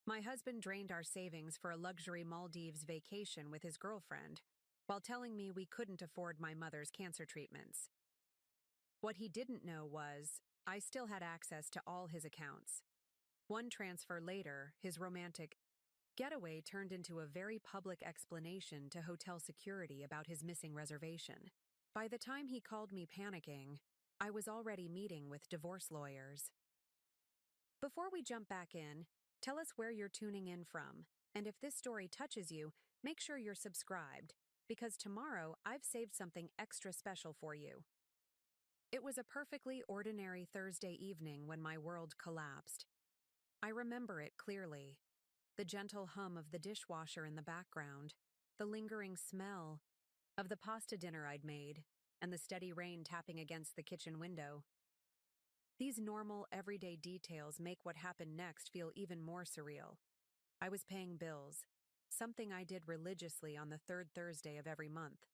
My husband drained our savings for a luxury Maldives vacation with his girlfriend, while telling me we couldn't afford my mother's cancer treatments. What he didn't know was, I still had access to all his accounts. One transfer later, his romantic getaway turned into a very public explanation to hotel security about his missing reservation. By the time he called me panicking, I was already meeting with divorce lawyers. Before we jump back in, tell us where you're tuning in from, and if this story touches you, make sure you're subscribed, because tomorrow I've saved something extra special for you. It was a perfectly ordinary Thursday evening when my world collapsed. I remember it clearly. The gentle hum of the dishwasher in the background, the lingering smell of the pasta dinner I'd made, and the steady rain tapping against the kitchen window. These normal, everyday details make what happened next feel even more surreal. I was paying bills, something I did religiously on the third Thursday of every month.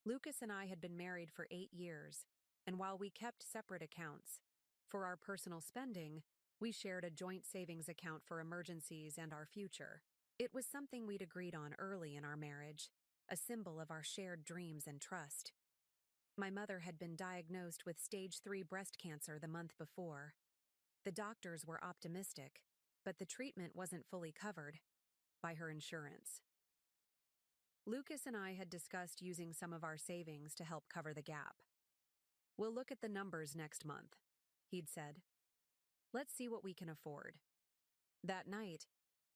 Lucas and I had been married for 8 years, and while we kept separate accounts, for our personal spending, we shared a joint savings account for emergencies and our future. It was something we'd agreed on early in our marriage, a symbol of our shared dreams and trust. My mother had been diagnosed with stage 3 breast cancer the month before. The doctors were optimistic, but the treatment wasn't fully covered by her insurance. Lucas and I had discussed using some of our savings to help cover the gap. "We'll look at the numbers next month," he'd said. "Let's see what we can afford." That night,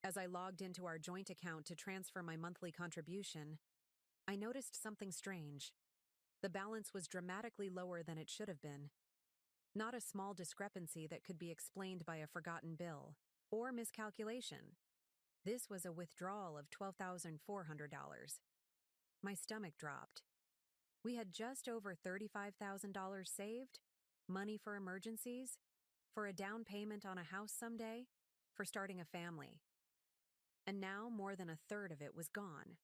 as I logged into our joint account to transfer my monthly contribution, I noticed something strange. The balance was dramatically lower than it should have been. Not a small discrepancy that could be explained by a forgotten bill or miscalculation. This was a withdrawal of $12,400. My stomach dropped. We had just over $35,000 saved, money for emergencies, for a down payment on a house someday, for starting a family. And now more than a third of it was gone.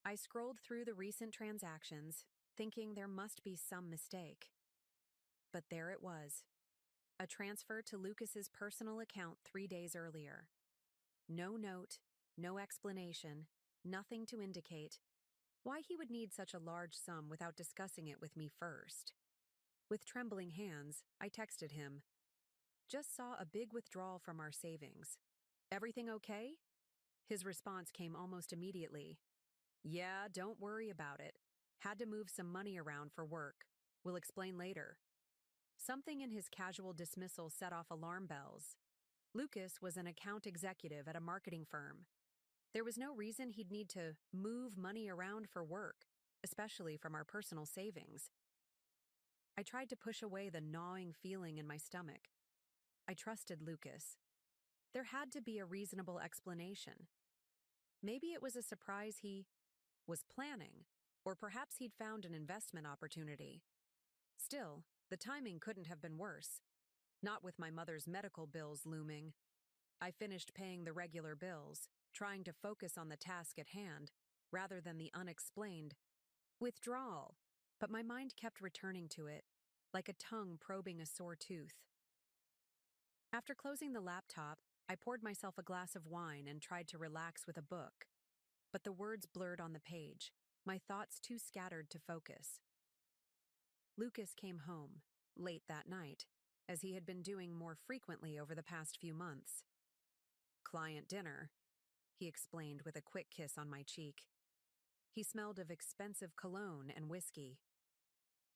I scrolled through the recent transactions, thinking there must be some mistake. But there it was. A transfer to Lucas's personal account 3 days earlier. No note, no explanation, nothing to indicate why he would need such a large sum without discussing it with me first. With trembling hands, I texted him. "Just saw a big withdrawal from our savings. Everything okay?" His response came almost immediately. "Yeah, don't worry about it. Had to move some money around for work. We'll explain later." Something in his casual dismissal set off alarm bells. Lucas was an account executive at a marketing firm. There was no reason he'd need to move money around for work, especially from our personal savings. I tried to push away the gnawing feeling in my stomach. I trusted Lucas. There had to be a reasonable explanation. Maybe it was a surprise he was planning, or perhaps he'd found an investment opportunity. Still, the timing couldn't have been worse. Not with my mother's medical bills looming. I finished paying the regular bills, trying to focus on the task at hand, rather than the unexplained withdrawal. But my mind kept returning to it, like a tongue probing a sore tooth. After closing the laptop, I poured myself a glass of wine and tried to relax with a book. But the words blurred on the page, my thoughts too scattered to focus. Lucas came home, late that night, as he had been doing more frequently over the past few months. "Client dinner," he explained with a quick kiss on my cheek. He smelled of expensive cologne and whiskey.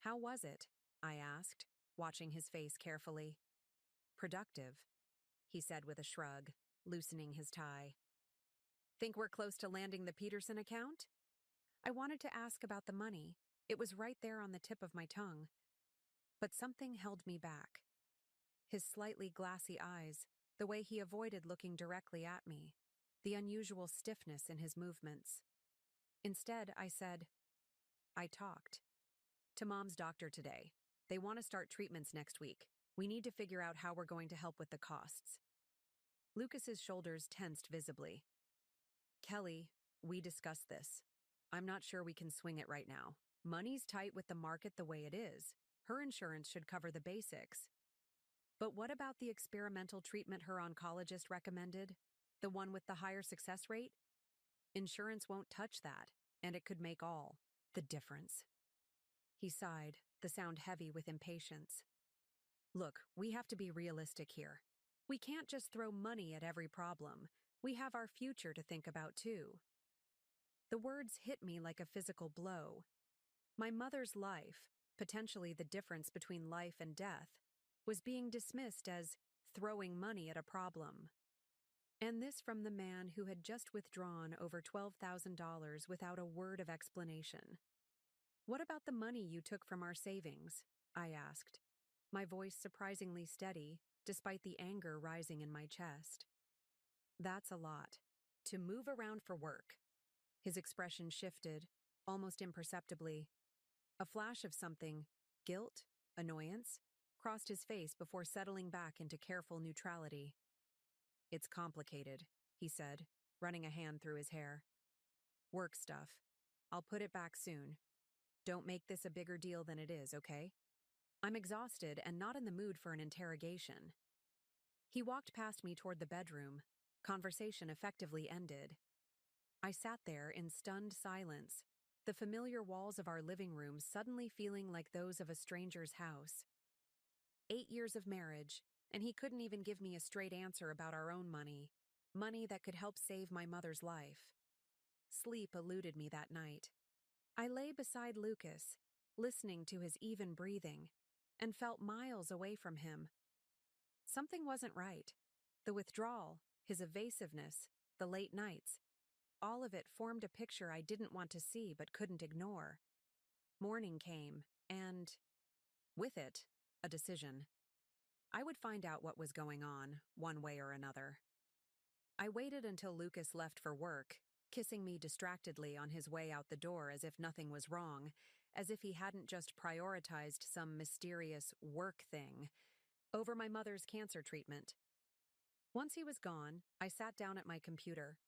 "How was it?" I asked, watching his face carefully. "Productive," he said with a shrug, loosening his tie. "Think we're close to landing the Peterson account?" I wanted to ask about the money. It was right there on the tip of my tongue. But something held me back. His slightly glassy eyes, the way he avoided looking directly at me, the unusual stiffness in his movements. Instead, I said, "I talked to Mom's doctor today. They want to start treatments next week. We need to figure out how we're going to help with the costs." Lucas's shoulders tensed visibly. "Kelly, we discussed this. I'm not sure we can swing it right now. Money's tight with the market the way it is. Her insurance should cover the basics." But what about the experimental treatment her oncologist recommended? The one with the higher success rate? Insurance won't touch that, and it could make all the difference. He sighed, the sound heavy with impatience. Look, we have to be realistic here. We can't just throw money at every problem. We have our future to think about too. The words hit me like a physical blow. My mother's life, potentially the difference between life and death, was being dismissed as throwing money at a problem. And this from the man who had just withdrawn over $12,000 without a word of explanation. What about the money you took from our savings? I asked, my voice surprisingly steady, despite the anger rising in my chest. That's a lot. To move around for work. His expression shifted, almost imperceptibly. A flash of something, guilt, annoyance, crossed his face before settling back into careful neutrality. It's complicated, he said, running a hand through his hair. Work stuff. I'll put it back soon. Don't make this a bigger deal than it is, okay? I'm exhausted and not in the mood for an interrogation. He walked past me toward the bedroom. Conversation effectively ended. I sat there in stunned silence, the familiar walls of our living room suddenly feeling like those of a stranger's house. 8 years of marriage, and he couldn't even give me a straight answer about our own money that could help save my mother's life. Sleep eluded me that night. I lay beside Lucas, listening to his even breathing, and felt miles away from him. Something wasn't right. The withdrawal, his evasiveness, the late nights, all of it formed a picture I didn't want to see but couldn't ignore. Morning came, and, with it, a decision. I would find out what was going on, one way or another. I waited until Lucas left for work, kissing me distractedly on his way out the door as if nothing was wrong, as if he hadn't just prioritized some mysterious work thing over my mother's cancer treatment. Once he was gone, I sat down at my computer.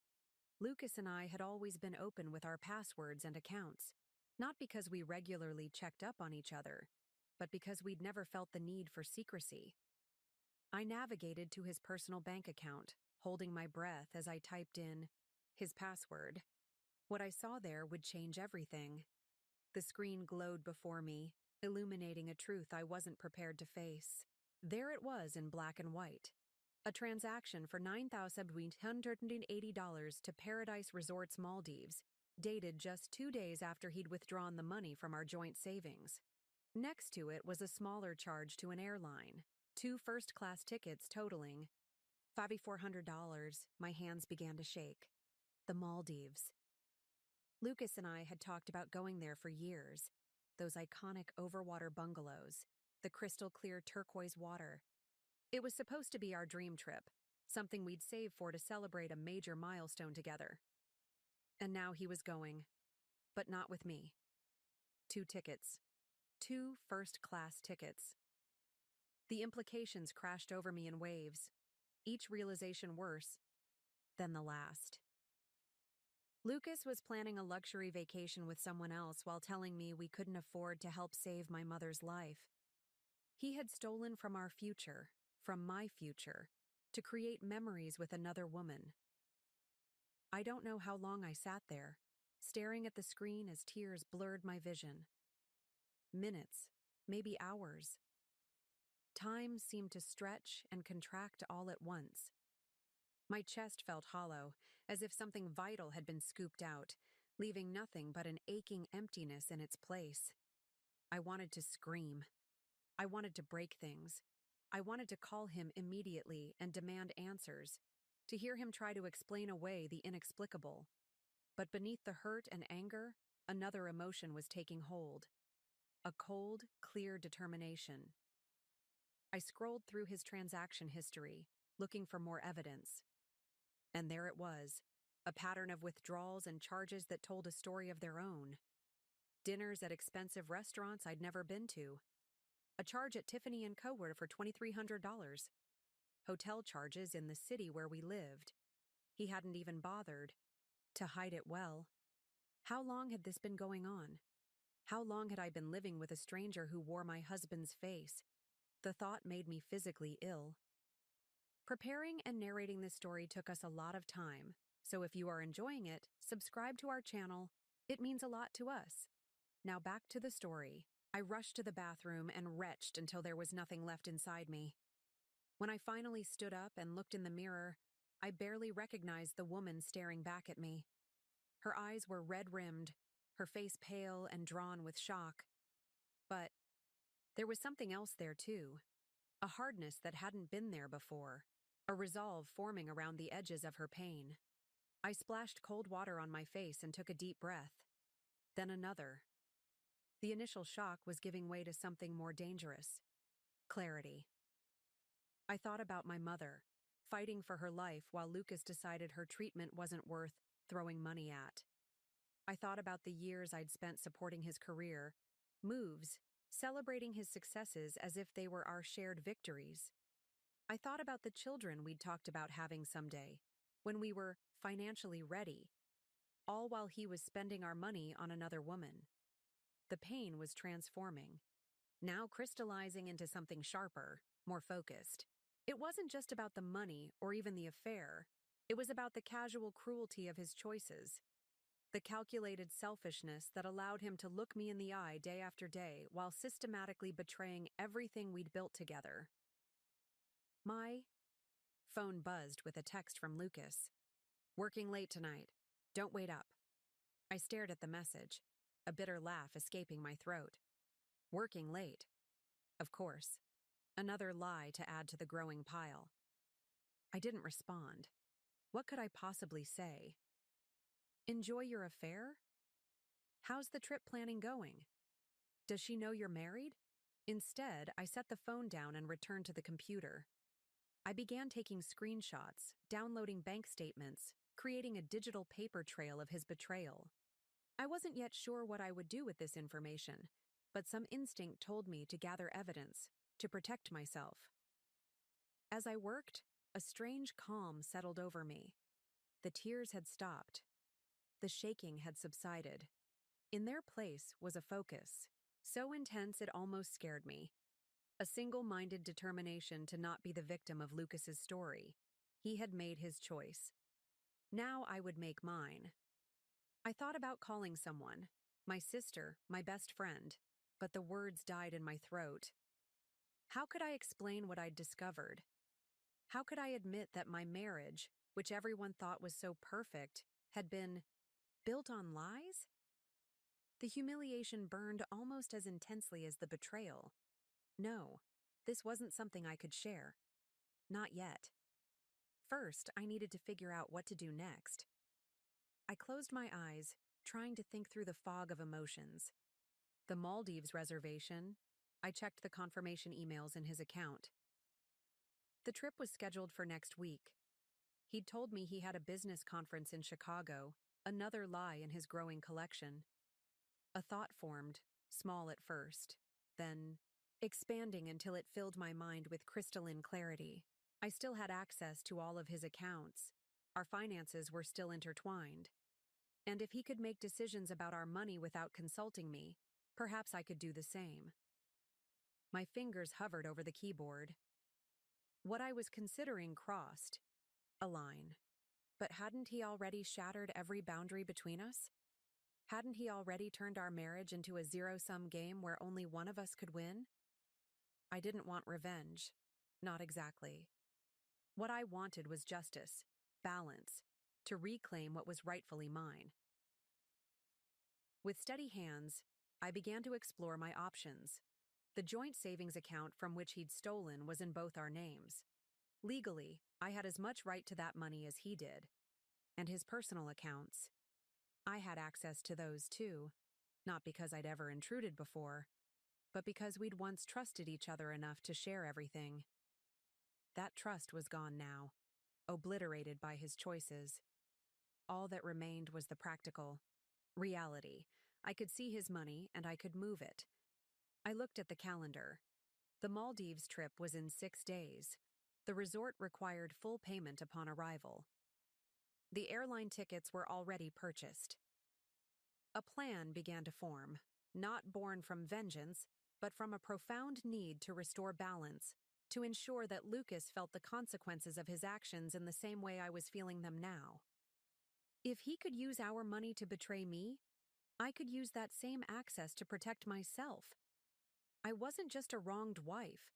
Lucas and I had always been open with our passwords and accounts, not because we regularly checked up on each other, but because we'd never felt the need for secrecy. I navigated to his personal bank account, holding my breath as I typed in his password. What I saw there would change everything. The screen glowed before me, illuminating a truth I wasn't prepared to face. There it was in black and white. A transaction for $9,880 to Paradise Resorts Maldives, dated just 2 days after he'd withdrawn the money from our joint savings. Next to it was a smaller charge to an airline, 2 first-class tickets totaling $5,400. My hands began to shake. The Maldives. Lucas and I had talked about going there for years. Those iconic overwater bungalows, the crystal-clear turquoise water. It was supposed to be our dream trip, something we'd saved for to celebrate a major milestone together. And now he was going, but not with me. 2 tickets. 2 first-class tickets. The implications crashed over me in waves, each realization worse than the last. Lucas was planning a luxury vacation with someone else while telling me we couldn't afford to help save my mother's life. He had stolen from our future, from my future, to create memories with another woman. I don't know how long I sat there, staring at the screen as tears blurred my vision. Minutes, maybe hours. Time seemed to stretch and contract all at once. My chest felt hollow, as if something vital had been scooped out, leaving nothing but an aching emptiness in its place. I wanted to scream. I wanted to break things. I wanted to call him immediately and demand answers, to hear him try to explain away the inexplicable. But beneath the hurt and anger, another emotion was taking hold. A cold, clear determination. I scrolled through his transaction history, looking for more evidence. And there it was, a pattern of withdrawals and charges that told a story of their own. Dinners at expensive restaurants I'd never been to. A charge at Tiffany & Co. for $2,300. Hotel charges in the city where we lived. He hadn't even bothered to hide it well. How long had this been going on? How long had I been living with a stranger who wore my husband's face, The thought made me physically ill. Preparing and narrating this story took us a lot of time, so if you are enjoying it, subscribe to our channel. It means a lot to us. Now back to the story. I rushed to the bathroom and retched until there was nothing left inside me. When I finally stood up and looked in the mirror, I barely recognized the woman staring back at me. Her eyes were red-rimmed, her face pale and drawn with shock. But there was something else there too, a hardness that hadn't been there before, a resolve forming around the edges of her pain. I splashed cold water on my face and took a deep breath. Then another. The initial shock was giving way to something more dangerous. Clarity. I thought about my mother, fighting for her life while Lucas decided her treatment wasn't worth throwing money at. I thought about the years I'd spent supporting his career, moves, celebrating his successes as if they were our shared victories. I thought about the children we'd talked about having someday, when we were financially ready, all while he was spending our money on another woman. The pain was transforming, now crystallizing into something sharper, more focused. It wasn't just about the money or even the affair. It was about the casual cruelty of his choices, the calculated selfishness that allowed him to look me in the eye day after day while systematically betraying everything we'd built together. My phone buzzed with a text from Lucas. "Working late tonight. Don't wait up." I stared at the message, a bitter laugh escaping my throat. Working late. Of course. Another lie to add to the growing pile. I didn't respond. What could I possibly say? Enjoy your affair? How's the trip planning going? Does she know you're married? Instead, I set the phone down and returned to the computer. I began taking screenshots, downloading bank statements, creating a digital paper trail of his betrayal. I wasn't yet sure what I would do with this information, but some instinct told me to gather evidence, to protect myself. As I worked, a strange calm settled over me. The tears had stopped. The shaking had subsided. In their place was a focus, so intense it almost scared me. A single-minded determination to not be the victim of Lucas's story. He had made his choice. Now I would make mine. I thought about calling someone, my sister, my best friend, but the words died in my throat. How could I explain what I'd discovered? How could I admit that my marriage, which everyone thought was so perfect, had been built on lies? The humiliation burned almost as intensely as the betrayal. No, this wasn't something I could share. Not yet. First, I needed to figure out what to do next. I closed my eyes, trying to think through the fog of emotions. The Maldives reservation. I checked the confirmation emails in his account. The trip was scheduled for next week. He'd told me he had a business conference in Chicago, another lie in his growing collection. A thought formed, small at first, then expanding until it filled my mind with crystalline clarity. I still had access to all of his accounts. Our finances were still intertwined. And if he could make decisions about our money without consulting me, perhaps I could do the same. My fingers hovered over the keyboard. What I was considering crossed a line. But hadn't he already shattered every boundary between us? Hadn't he already turned our marriage into a zero-sum game where only one of us could win? I didn't want revenge. Not exactly. What I wanted was justice, balance, to reclaim what was rightfully mine. With steady hands, I began to explore my options. The joint savings account from which he'd stolen was in both our names. Legally, I had as much right to that money as he did. And his personal accounts. I had access to those too, not because I'd ever intruded before, but because we'd once trusted each other enough to share everything. That trust was gone now, obliterated by his choices. All that remained was the practical reality. I could see his money and I could move it. I looked at the calendar. The Maldives trip was in 6 days. The resort required full payment upon arrival. The airline tickets were already purchased. A plan began to form, not born from vengeance, but from a profound need to restore balance, to ensure that Lucas felt the consequences of his actions in the same way I was feeling them now. If he could use our money to betray me, I could use that same access to protect myself. I wasn't just a wronged wife.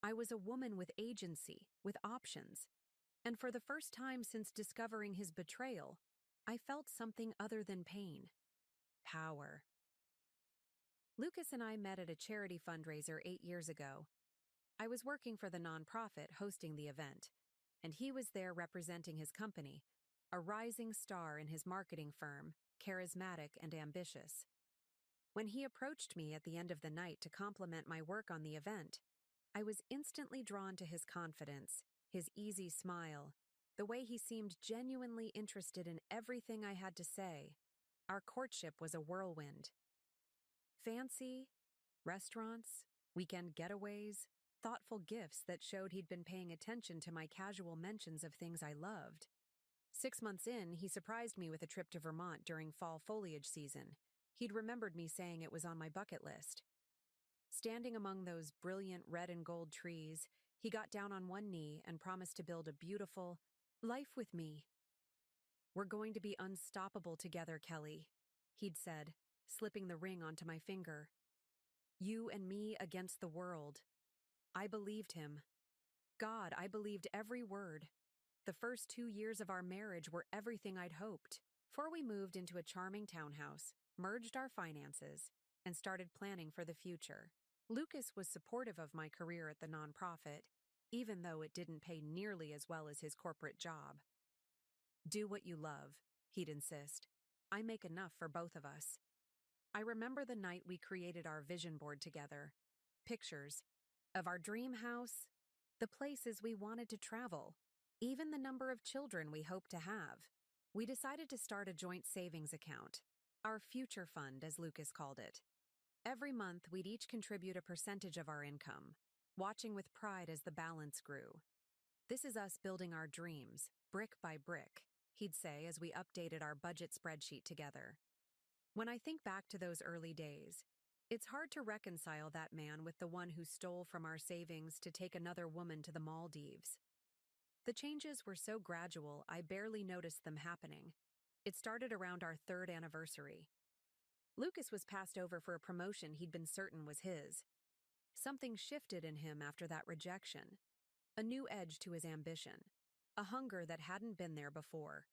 I was a woman with agency, with options. And for the first time since discovering his betrayal, I felt something other than pain. Power. Lucas and I met at a charity fundraiser 8 years ago. I was working for the nonprofit hosting the event, and he was there representing his company, a rising star in his marketing firm, charismatic and ambitious. When he approached me at the end of the night to compliment my work on the event, I was instantly drawn to his confidence, his easy smile, the way he seemed genuinely interested in everything I had to say. Our courtship was a whirlwind. Fancy, restaurants, weekend getaways, thoughtful gifts that showed he'd been paying attention to my casual mentions of things I loved. 6 months in, he surprised me with a trip to Vermont during fall foliage season. He'd remembered me saying it was on my bucket list. Standing among those brilliant red and gold trees, he got down on one knee and promised to build a beautiful life with me. "We're going to be unstoppable together, Kelly," he'd said, slipping the ring onto my finger. "You and me against the world." I believed him. God, I believed every word. The first 2 years of our marriage were everything I'd hoped. Before we moved into a charming townhouse, merged our finances, and started planning for the future. Lucas was supportive of my career at the nonprofit, even though it didn't pay nearly as well as his corporate job. "Do what you love," he'd insist. "I make enough for both of us." I remember the night we created our vision board together. Pictures of our dream house, the places we wanted to travel, even the number of children we hoped to have. We decided to start a joint savings account, our future fund, as Lucas called it. Every month, we'd each contribute a percentage of our income, watching with pride as the balance grew. "This is us building our dreams, brick by brick," he'd say as we updated our budget spreadsheet together. When I think back to those early days, it's hard to reconcile that man with the one who stole from our savings to take another woman to the Maldives. The changes were so gradual, I barely noticed them happening. It started around our 3rd anniversary. Lucas was passed over for a promotion he'd been certain was his. Something shifted in him after that rejection. A new edge to his ambition. A hunger that hadn't been there before.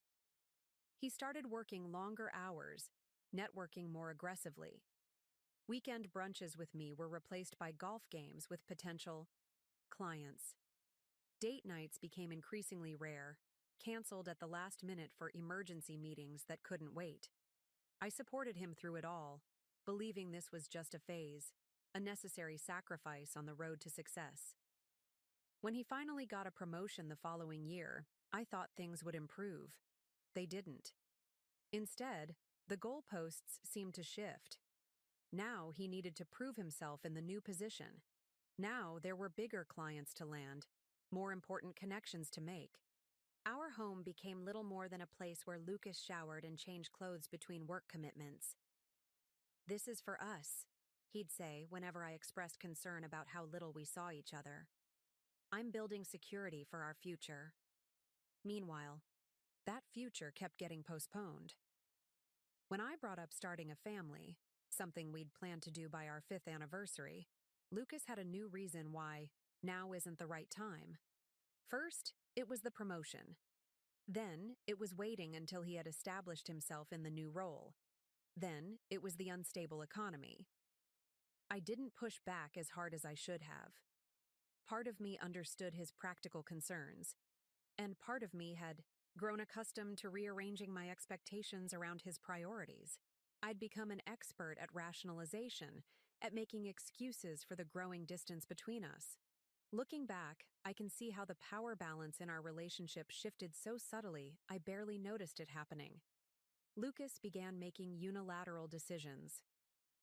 He started working longer hours, networking more aggressively. Weekend brunches with me were replaced by golf games with potential clients. Date nights became increasingly rare, canceled at the last minute for emergency meetings that couldn't wait. I supported him through it all, believing this was just a phase, a necessary sacrifice on the road to success. When he finally got a promotion the following year, I thought things would improve. They didn't. Instead, the goalposts seemed to shift. Now he needed to prove himself in the new position. Now there were bigger clients to land, more important connections to make. Our home became little more than a place where Lucas showered and changed clothes between work commitments. "This is for us," he'd say whenever I expressed concern about how little we saw each other. "I'm building security for our future." Meanwhile, that future kept getting postponed. When I brought up starting a family, something we'd planned to do by our 5th anniversary, Lucas had a new reason why now isn't the right time. First, it was the promotion. Then, it was waiting until he had established himself in the new role. Then, it was the unstable economy. I didn't push back as hard as I should have. Part of me understood his practical concerns, and part of me had grown accustomed to rearranging my expectations around his priorities. I'd become an expert at rationalization, at making excuses for the growing distance between us. Looking back, I can see how the power balance in our relationship shifted so subtly I barely noticed it happening. Lucas began making unilateral decisions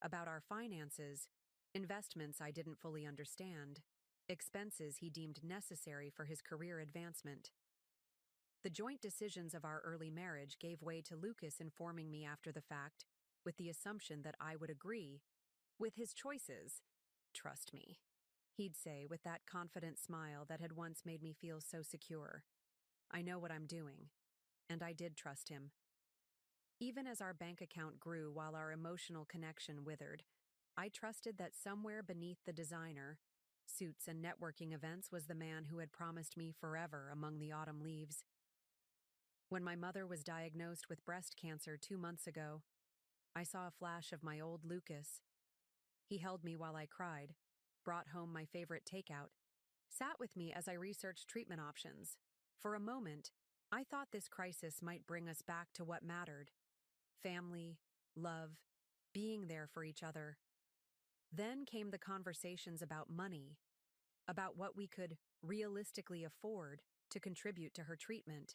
about our finances, investments I didn't fully understand, expenses he deemed necessary for his career advancement. The joint decisions of our early marriage gave way to Lucas informing me after the fact, with the assumption that I would agree with his choices Trust me, he'd say with that confident smile that had once made me feel so secure. I know what I'm doing, and I did trust him. Even as our bank account grew while our emotional connection withered, I trusted that somewhere beneath the designer, suits, and networking events was the man who had promised me forever among the autumn leaves. When my mother was diagnosed with breast cancer 2 months ago, I saw a flash of my old Lucas. He held me while I cried, brought home my favorite takeout, sat with me as I researched treatment options. For a moment, I thought this crisis might bring us back to what mattered: family, love, being there for each other. Then came the conversations about money, about what we could realistically afford to contribute to her treatment,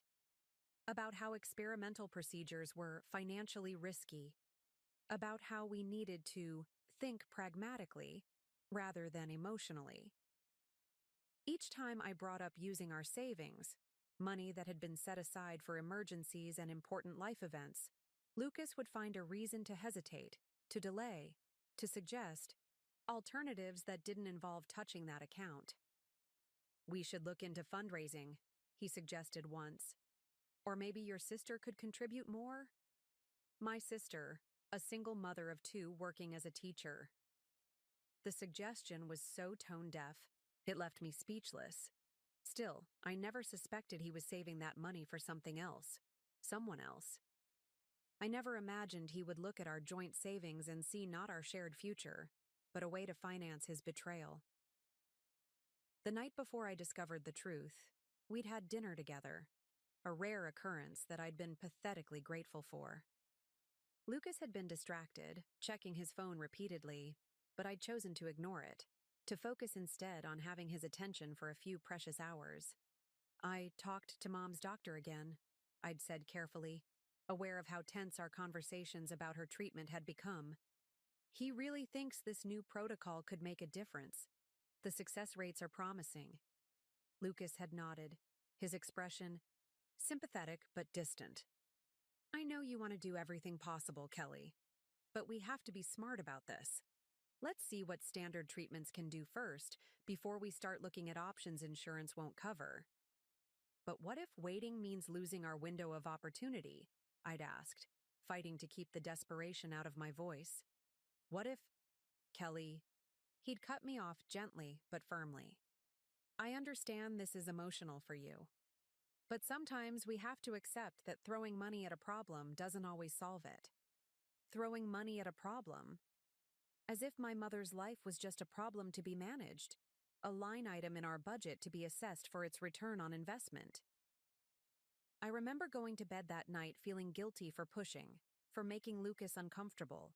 about how experimental procedures were financially risky, about how we needed to think pragmatically rather than emotionally. Each time I brought up using our savings, money that had been set aside for emergencies and important life events, Lucas would find a reason to hesitate, to delay, to suggest alternatives that didn't involve touching that account. "We should look into fundraising," he suggested once. "Or maybe your sister could contribute more?" My sister, a single mother of two working as a teacher. The suggestion was so tone-deaf, it left me speechless. Still, I never suspected he was saving that money for something else, someone else. I never imagined he would look at our joint savings and see not our shared future, but a way to finance his betrayal. The night before I discovered the truth, we'd had dinner together, a rare occurrence that I'd been pathetically grateful for. Lucas had been distracted, checking his phone repeatedly, but I'd chosen to ignore it, to focus instead on having his attention for a few precious hours. "I talked to Mom's doctor again," I'd said carefully, aware of how tense our conversations about her treatment had become. "He really thinks this new protocol could make a difference. The success rates are promising." Lucas had nodded, his expression sympathetic but distant. "I know you want to do everything possible, Kelly, but we have to be smart about this. Let's see what standard treatments can do first before we start looking at options insurance won't cover." "But what if waiting means losing our window of opportunity?" I'd asked, fighting to keep the desperation out of my voice. "What if—" "Kelly," he'd cut me off gently but firmly. "I understand this is emotional for you. But sometimes we have to accept that throwing money at a problem doesn't always solve it." Throwing money at a problem? As if my mother's life was just a problem to be managed, a line item in our budget to be assessed for its return on investment. I remember going to bed that night feeling guilty for pushing, for making Lucas uncomfortable,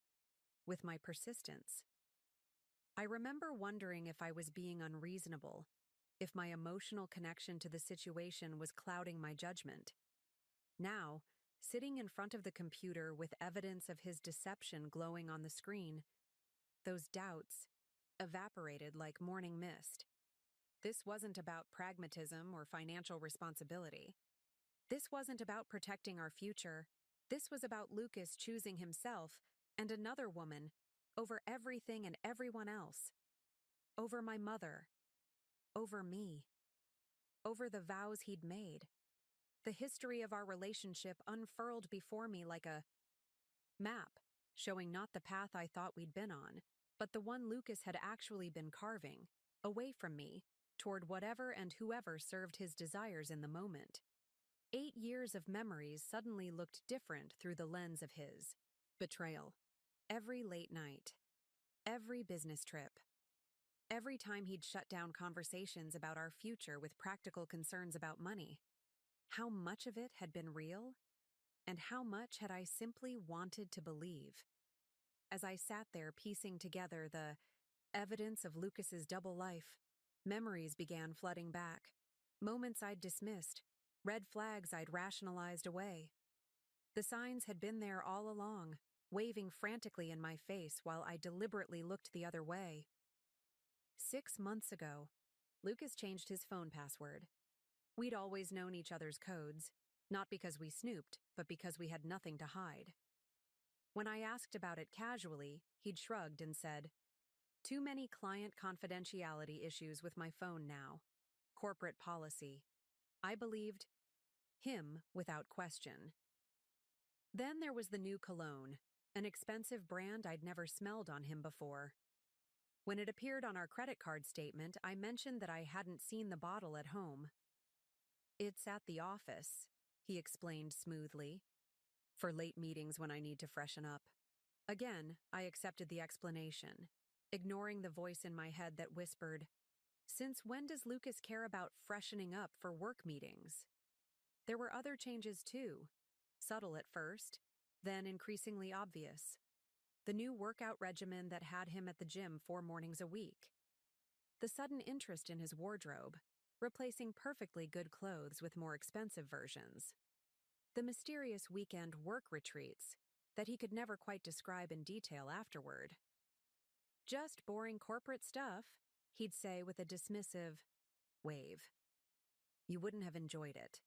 with my persistence. I remember wondering if I was being unreasonable, if my emotional connection to the situation was clouding my judgment. Now, sitting in front of the computer with evidence of his deception glowing on the screen, those doubts evaporated like morning mist. This wasn't about pragmatism or financial responsibility. This wasn't about protecting our future. This was about Lucas choosing himself and another woman over everything and everyone else. Over my mother. Over me. Over the vows he'd made. The history of our relationship unfurled before me like a map, showing not the path I thought we'd been on, but the one Lucas had actually been carving, away from me, toward whatever and whoever served his desires in the moment. 8 years of memories suddenly looked different through the lens of his betrayal. Every late night. Every business trip. Every time he'd shut down conversations about our future with practical concerns about money. How much of it had been real? And how much had I simply wanted to believe? As I sat there piecing together the evidence of Lucas's double life, memories began flooding back. Moments I'd dismissed, red flags I'd rationalized away. The signs had been there all along, waving frantically in my face while I deliberately looked the other way. 6 months ago, Lucas changed his phone password. We'd always known each other's codes, not because we snooped, but because we had nothing to hide. When I asked about it casually, he'd shrugged and said, Too many client confidentiality issues with my phone now. Corporate policy. I believed him without question. Then there was the new cologne, an expensive brand I'd never smelled on him before. When it appeared on our credit card statement, I mentioned that I hadn't seen the bottle at home. "It's at the office," he explained smoothly, "for late meetings when I need to freshen up." Again, I accepted the explanation, ignoring the voice in my head that whispered, "Since when does Lucas care about freshening up for work meetings?" There were other changes too, subtle at first, then increasingly obvious. The new workout regimen that had him at the gym 4 mornings a week. The sudden interest in his wardrobe, replacing perfectly good clothes with more expensive versions. The mysterious weekend work retreats that he could never quite describe in detail afterward. "Just boring corporate stuff," he'd say with a dismissive wave. "You wouldn't have enjoyed it."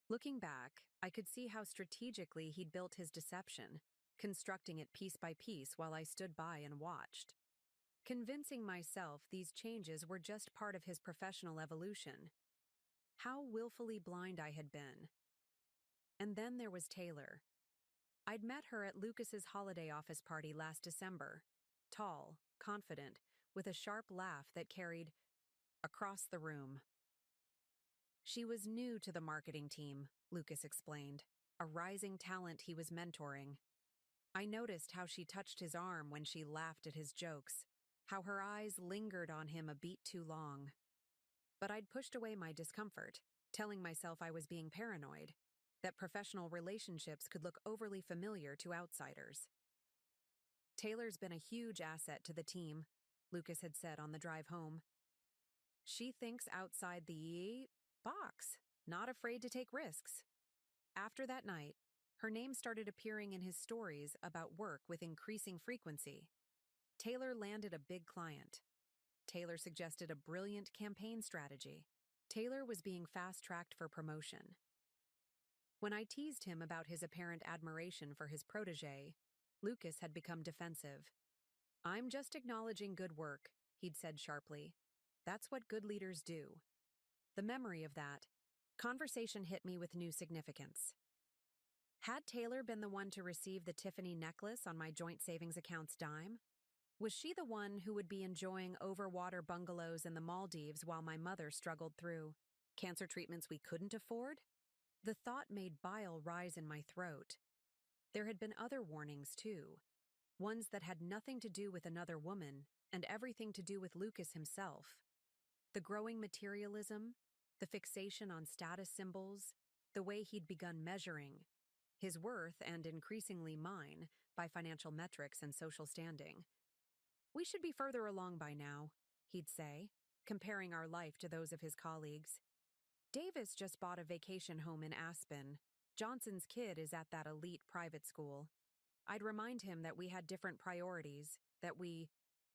Looking back, I could see how strategically he'd built his deception, constructing it piece by piece while I stood by and watched. Convincing myself these changes were just part of his professional evolution. How willfully blind I had been. And then there was Taylor. I'd met her at Lucas's holiday office party last December. Tall, confident, with a sharp laugh that carried across the room. She was new to the marketing team, Lucas explained, a rising talent he was mentoring. I noticed how she touched his arm when she laughed at his jokes, how her eyes lingered on him a beat too long. But I'd pushed away my discomfort, telling myself I was being paranoid, that professional relationships could look overly familiar to outsiders. "Taylor's been a huge asset to the team," Lucas had said on the drive home. "She thinks outside the box, not afraid to take risks." After that night, her name started appearing in his stories about work with increasing frequency. Taylor landed a big client. Taylor suggested a brilliant campaign strategy. Taylor was being fast-tracked for promotion. When I teased him about his apparent admiration for his protégé, Lucas had become defensive. "I'm just acknowledging good work," he'd said sharply. "That's what good leaders do." The memory of that conversation hit me with new significance. Had Taylor been the one to receive the Tiffany necklace on my joint savings account's dime? Was she the one who would be enjoying overwater bungalows in the Maldives while my mother struggled through cancer treatments we couldn't afford? The thought made bile rise in my throat. There had been other warnings, too. Ones that had nothing to do with another woman and everything to do with Lucas himself. The growing materialism, the fixation on status symbols, the way he'd begun measuring his worth and increasingly mine by financial metrics and social standing. "We should be further along by now," he'd say, comparing our life to those of his colleagues. "Davis just bought a vacation home in Aspen. Johnson's kid is at that elite private school." I'd remind him that we had different priorities, that we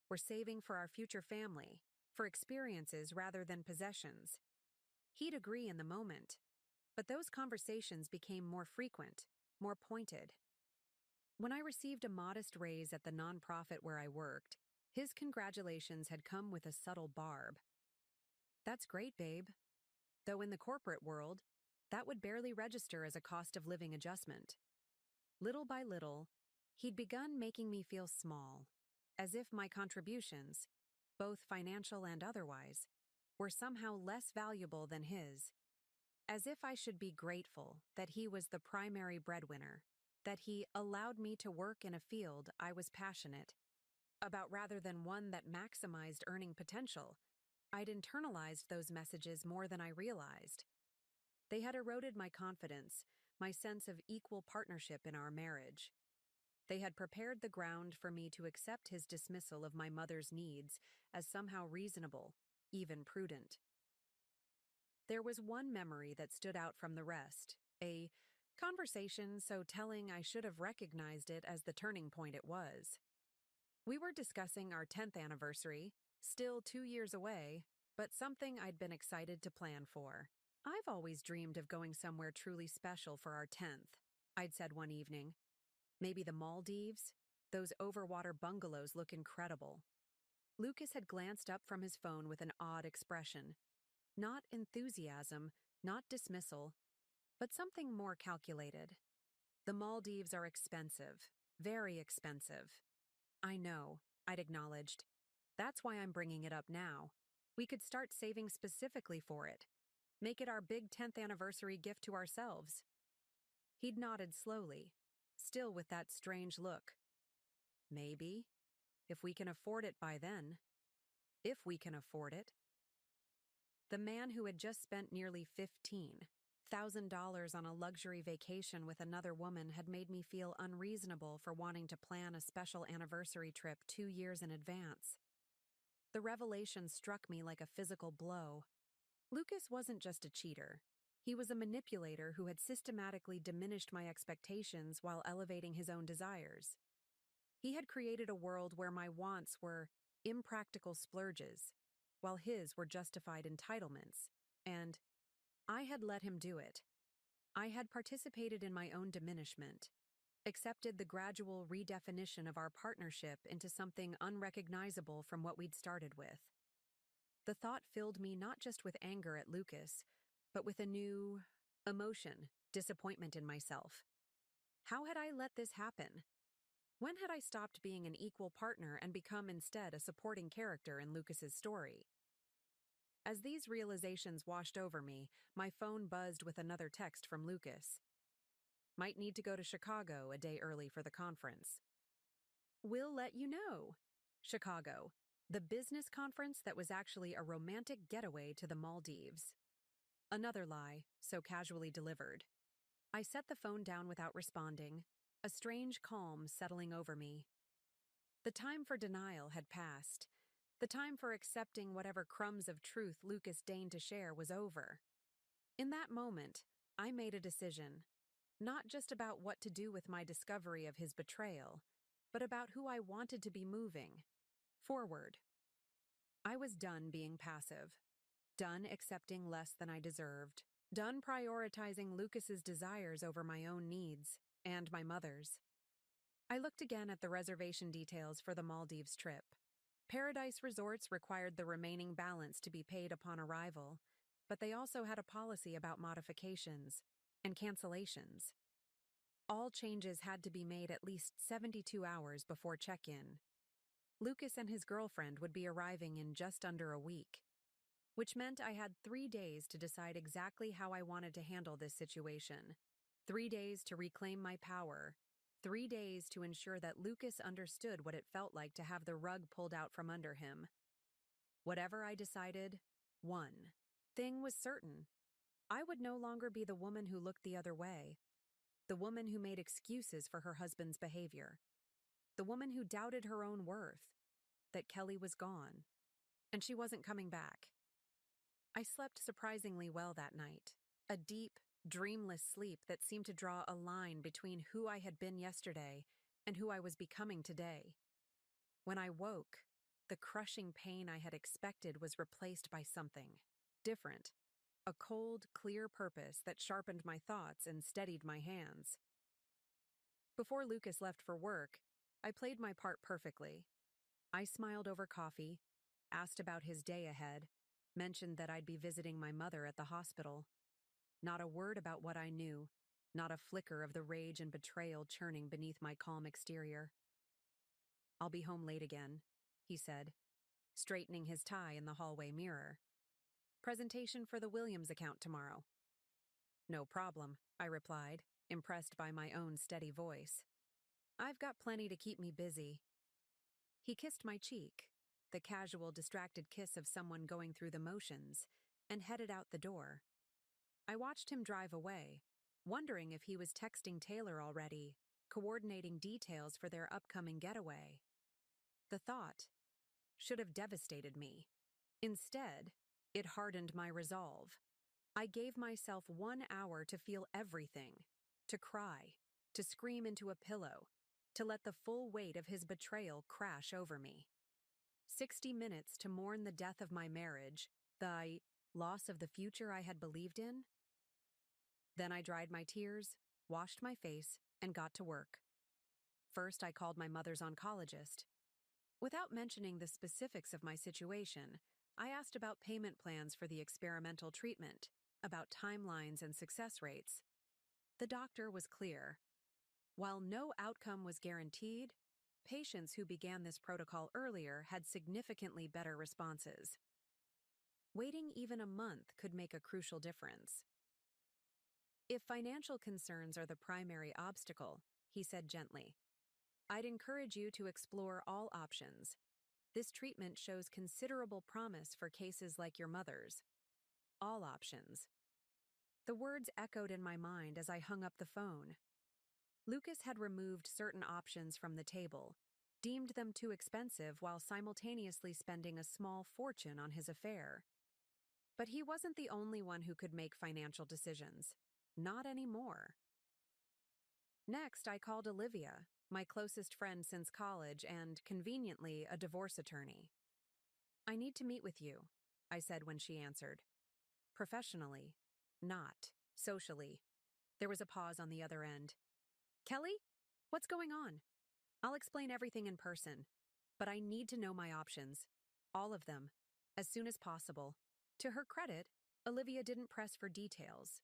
were saving for our future family, for experiences rather than possessions. He'd agree in the moment, but those conversations became more frequent, more pointed. When I received a modest raise at the nonprofit where I worked, his congratulations had come with a subtle barb. "That's great, babe." Though in the corporate world, that would barely register as a cost of living adjustment. Little by little, he'd begun making me feel small, as if my contributions, both financial and otherwise, were somehow less valuable than his. As if I should be grateful that he was the primary breadwinner, that he allowed me to work in a field I was passionate about rather than one that maximized earning potential. I'd internalized those messages more than I realized. They had eroded my confidence, my sense of equal partnership in our marriage. They had prepared the ground for me to accept his dismissal of my mother's needs as somehow reasonable, even prudent. There was one memory that stood out from the rest, a conversation so telling I should have recognized it as the turning point it was. We were discussing our 10th anniversary, still 2 years away, but something I'd been excited to plan for. "I've always dreamed of going somewhere truly special for our 10th, I'd said one evening. "Maybe the Maldives? Those overwater bungalows look incredible." Lucas had glanced up from his phone with an odd expression. Not enthusiasm, not dismissal, but something more calculated. The Maldives are expensive, very expensive. I know, I'd acknowledged. That's why I'm bringing it up now. We could start saving specifically for it. Make it our big 10th anniversary gift to ourselves. He'd nodded slowly, still with that strange look. Maybe, if we can afford it by then. If we can afford it. The man who had just spent nearly $15,000 on a luxury vacation with another woman had made me feel unreasonable for wanting to plan a special anniversary trip 2 years in advance. The revelation struck me like a physical blow. Lucas wasn't just a cheater. He was a manipulator who had systematically diminished my expectations while elevating his own desires. He had created a world where my wants were impractical splurges, while his were justified entitlements, and I had let him do it. I had participated in my own diminishment, accepted the gradual redefinition of our partnership into something unrecognizable from what we'd started with. The thought filled me not just with anger at Lucas, but with a new emotion, disappointment in myself. How had I let this happen? When had I stopped being an equal partner and become instead a supporting character in Lucas's story? As these realizations washed over me, my phone buzzed with another text from Lucas. Might need to go to Chicago a day early for the conference. We'll let you know. Chicago, the business conference that was actually a romantic getaway to the Maldives. Another lie, so casually delivered. I set the phone down without responding, a strange calm settling over me. The time for denial had passed. The time for accepting whatever crumbs of truth Lucas deigned to share was over. In that moment, I made a decision, not just about what to do with my discovery of his betrayal, but about who I wanted to be moving forward. I was done being passive, done accepting less than I deserved, done prioritizing Lucas's desires over my own needs and my mother's. I looked again at the reservation details for the Maldives trip. Paradise Resorts required the remaining balance to be paid upon arrival, but they also had a policy about modifications and cancellations. All changes had to be made at least 72 hours before check-in. Lucas and his girlfriend would be arriving in just under a week, which meant I had 3 days to decide exactly how I wanted to handle this situation. 3 days to reclaim my power. 3 days to ensure that Lucas understood what it felt like to have the rug pulled out from under him. Whatever I decided, one thing was certain. I would no longer be the woman who looked the other way, the woman who made excuses for her husband's behavior, the woman who doubted her own worth, that Kelly was gone, and she wasn't coming back. I slept surprisingly well that night, a deep, dreamless sleep that seemed to draw a line between who I had been yesterday and who I was becoming today. When I woke, the crushing pain I had expected was replaced by something different, a cold, clear purpose that sharpened my thoughts and steadied my hands. Before Lucas left for work, I played my part perfectly. I smiled over coffee, asked about his day ahead, mentioned that I'd be visiting my mother at the hospital. Not a word about what I knew, not a flicker of the rage and betrayal churning beneath my calm exterior. I'll be home late again, he said, straightening his tie in the hallway mirror. Presentation for the Williams account tomorrow. No problem, I replied, impressed by my own steady voice. I've got plenty to keep me busy. He kissed my cheek, the casual, distracted kiss of someone going through the motions, and headed out the door. I watched him drive away, wondering if he was texting Taylor already, coordinating details for their upcoming getaway. The thought should have devastated me. Instead, it hardened my resolve. I gave myself 1 hour to feel everything, to cry, to scream into a pillow, to let the full weight of his betrayal crash over me. 60 minutes to mourn the death of my marriage, the loss of the future I had believed in. Then I dried my tears, washed my face, and got to work. First, I called my mother's oncologist. Without mentioning the specifics of my situation, I asked about payment plans for the experimental treatment, about timelines and success rates. The doctor was clear. While no outcome was guaranteed, patients who began this protocol earlier had significantly better responses. Waiting even a month could make a crucial difference. If financial concerns are the primary obstacle, he said gently, I'd encourage you to explore all options. This treatment shows considerable promise for cases like your mother's. All options. The words echoed in my mind as I hung up the phone. Lucas had removed certain options from the table, deemed them too expensive while simultaneously spending a small fortune on his affair. But he wasn't the only one who could make financial decisions. Not anymore. Next, I called Olivia, my closest friend since college and, conveniently, a divorce attorney. I need to meet with you, I said when she answered. Professionally, not socially. There was a pause on the other end. Kelly? What's going on? I'll explain everything in person, but I need to know my options. All of them. As soon as possible. To her credit, Olivia didn't press for details.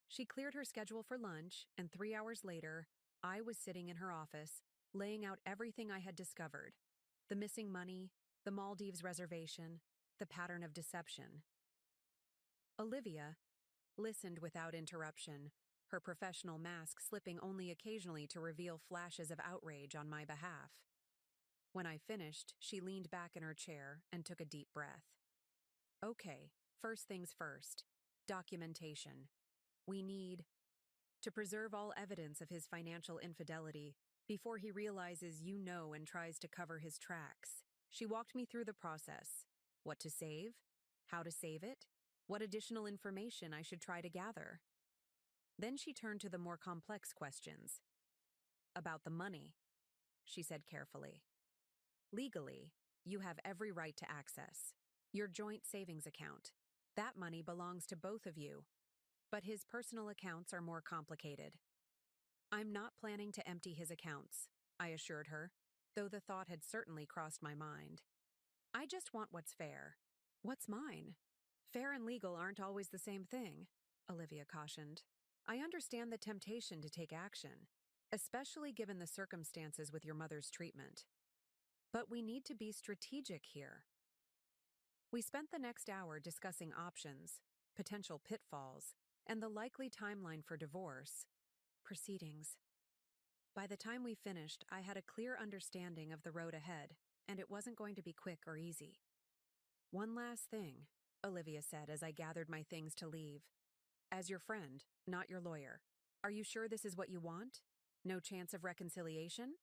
She cleared her schedule for lunch, and 3 hours later, I was sitting in her office, laying out everything I had discovered. The missing money, the Maldives reservation, the pattern of deception. Olivia listened without interruption, her professional mask slipping only occasionally to reveal flashes of outrage on my behalf. When I finished, she leaned back in her chair and took a deep breath. Okay, first things first. Documentation. We need to preserve all evidence of his financial infidelity before he realizes you know and tries to cover his tracks. She walked me through the process. What to save? How to save it? What additional information I should try to gather? Then she turned to the more complex questions. About the money, she said carefully. Legally, you have every right to access your joint savings account. That money belongs to both of you, but his personal accounts are more complicated. I'm not planning to empty his accounts, I assured her, though the thought had certainly crossed my mind. I just want what's fair. What's mine? Fair and legal aren't always the same thing, Olivia cautioned. I understand the temptation to take action, especially given the circumstances with your mother's treatment. But we need to be strategic here. We spent the next hour discussing options, potential pitfalls, and the likely timeline for divorce proceedings. By the time we finished, I had a clear understanding of the road ahead, and it wasn't going to be quick or easy. One last thing, Olivia said as I gathered my things to leave. As your friend, not your lawyer, are you sure this is what you want? No chance of reconciliation?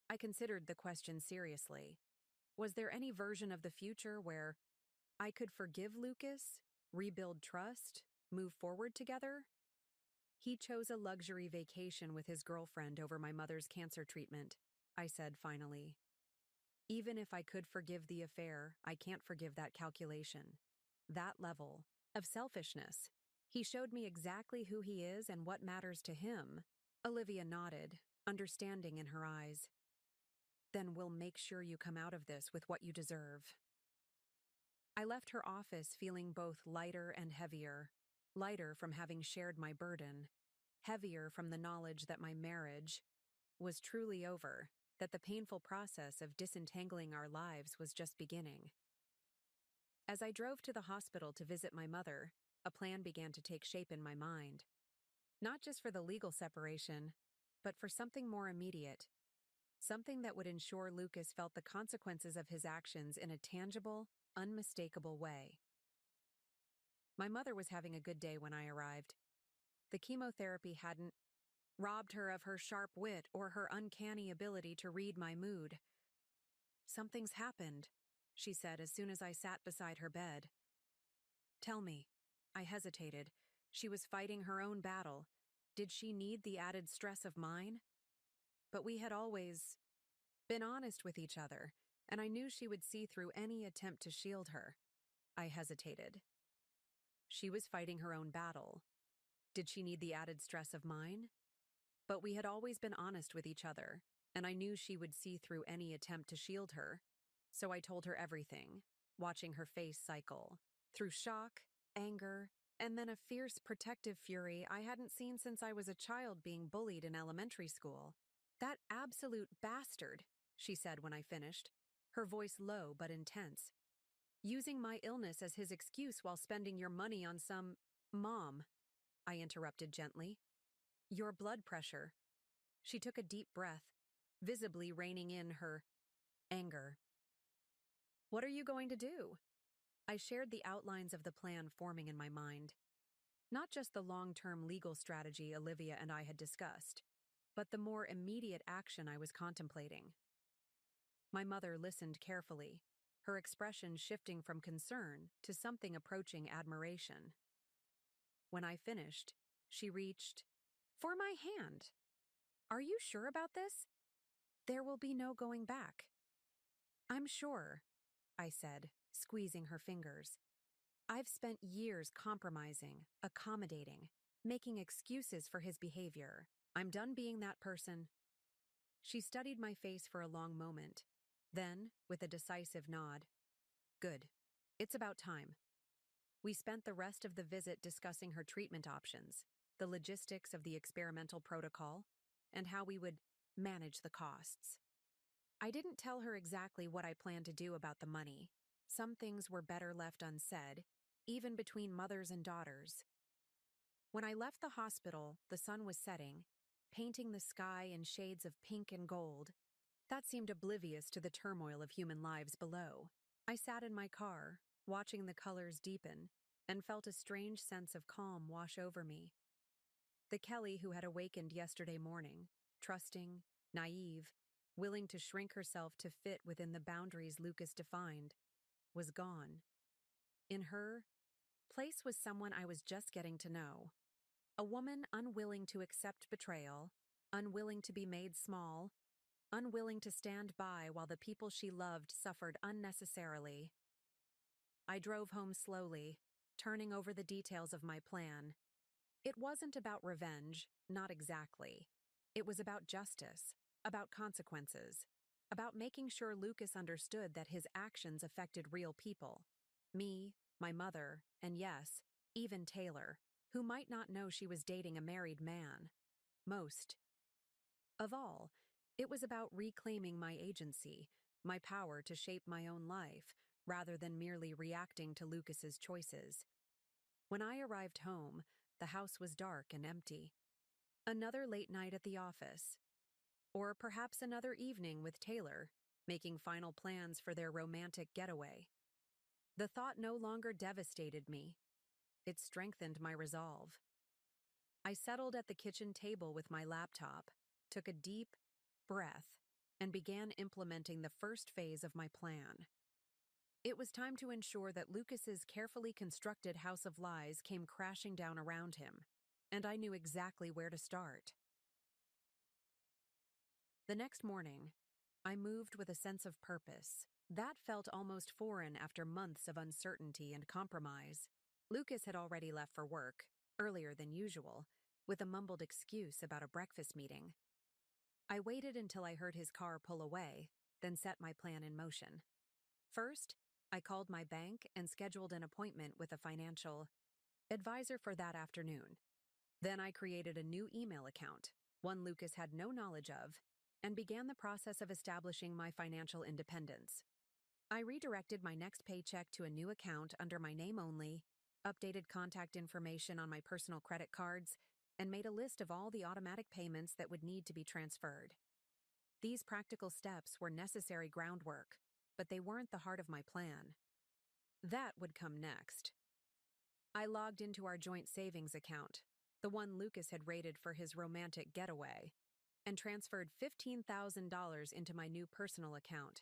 I considered the question seriously. Was there any version of the future where I could forgive Lucas, rebuild trust, move forward together? He chose a luxury vacation with his girlfriend over my mother's cancer treatment, I said finally. Even if I could forgive the affair, I can't forgive that calculation. That level of selfishness. He showed me exactly who he is and what matters to him. Olivia nodded, understanding in her eyes. Then we'll make sure you come out of this with what you deserve. I left her office feeling both lighter and heavier. Lighter from having shared my burden. Heavier from the knowledge that my marriage was truly over, that the painful process of disentangling our lives was just beginning. As I drove to the hospital to visit my mother, a plan began to take shape in my mind. Not just for the legal separation, but for something more immediate. Something that would ensure Lucas felt the consequences of his actions in a tangible, unmistakable way. My mother was having a good day when I arrived. The chemotherapy hadn't robbed her of her sharp wit or her uncanny ability to read my mood. Something's happened, she said as soon as I sat beside her bed. Tell me. I hesitated. She was fighting her own battle. Did she need the added stress of mine? But we had always been honest with each other, and I knew she would see through any attempt to shield her. I hesitated. She was fighting her own battle. Did she need the added stress of mine? But we had always been honest with each other, and I knew she would see through any attempt to shield her. So I told her everything, watching her face cycle through shock, anger, and then a fierce protective fury I hadn't seen since I was a child being bullied in elementary school. "That absolute bastard," she said when I finished, her voice low but intense. "Using my illness as his excuse while spending your money on some— Mom," I interrupted gently. "Your blood pressure." She took a deep breath, visibly reining in her anger. "What are you going to do?" I shared the outlines of the plan forming in my mind. Not just the long-term legal strategy Olivia and I had discussed, but the more immediate action I was contemplating. My mother listened carefully, her expression shifting from concern to something approaching admiration. When I finished, she reached for my hand. "Are you sure about this? There will be no going back." "I'm sure," I said, squeezing her fingers. "I've spent years compromising, accommodating, making excuses for his behavior. I'm done being that person." She studied my face for a long moment. Then, with a decisive nod, "Good. It's about time." We spent the rest of the visit discussing her treatment options, the logistics of the experimental protocol, and how we would manage the costs. I didn't tell her exactly what I planned to do about the money. Some things were better left unsaid, even between mothers and daughters. When I left the hospital, the sun was setting, painting the sky in shades of pink and gold. That seemed oblivious to the turmoil of human lives below. I sat in my car, watching the colors deepen, and felt a strange sense of calm wash over me. The Kelly who had awakened yesterday morning, trusting, naive, willing to shrink herself to fit within the boundaries Lucas defined, was gone. In her place was someone I was just getting to know. A woman unwilling to accept betrayal, unwilling to be made small, unwilling to stand by while the people she loved suffered unnecessarily. I drove home slowly, turning over the details of my plan. It wasn't about revenge, not exactly. It was about justice, about consequences, about making sure Lucas understood that his actions affected real people. Me, my mother, and yes, even Taylor, who might not know she was dating a married man. Most of all, it was about reclaiming my agency, my power to shape my own life, rather than merely reacting to Lucas's choices. When I arrived home, the house was dark and empty. Another late night at the office. Or perhaps another evening with Taylor, making final plans for their romantic getaway. The thought no longer devastated me. It strengthened my resolve. I settled at the kitchen table with my laptop, took a deep breath, and began implementing the first phase of my plan. It was time to ensure that Lucas's carefully constructed house of lies came crashing down around him, and I knew exactly where to start. The next morning, I moved with a sense of purpose. That felt almost foreign after months of uncertainty and compromise. Lucas had already left for work, earlier than usual, with a mumbled excuse about a breakfast meeting. I waited until I heard his car pull away, then set my plan in motion. First, I called my bank and scheduled an appointment with a financial advisor for that afternoon. Then I created a new email account, one Lucas had no knowledge of, and began the process of establishing my financial independence. I redirected my next paycheck to a new account under my name only, updated contact information on my personal credit cards, and made a list of all the automatic payments that would need to be transferred. These practical steps were necessary groundwork, but they weren't the heart of my plan. That would come next. I logged into our joint savings account, the one Lucas had rated for his romantic getaway, and transferred $15,000 into my new personal account.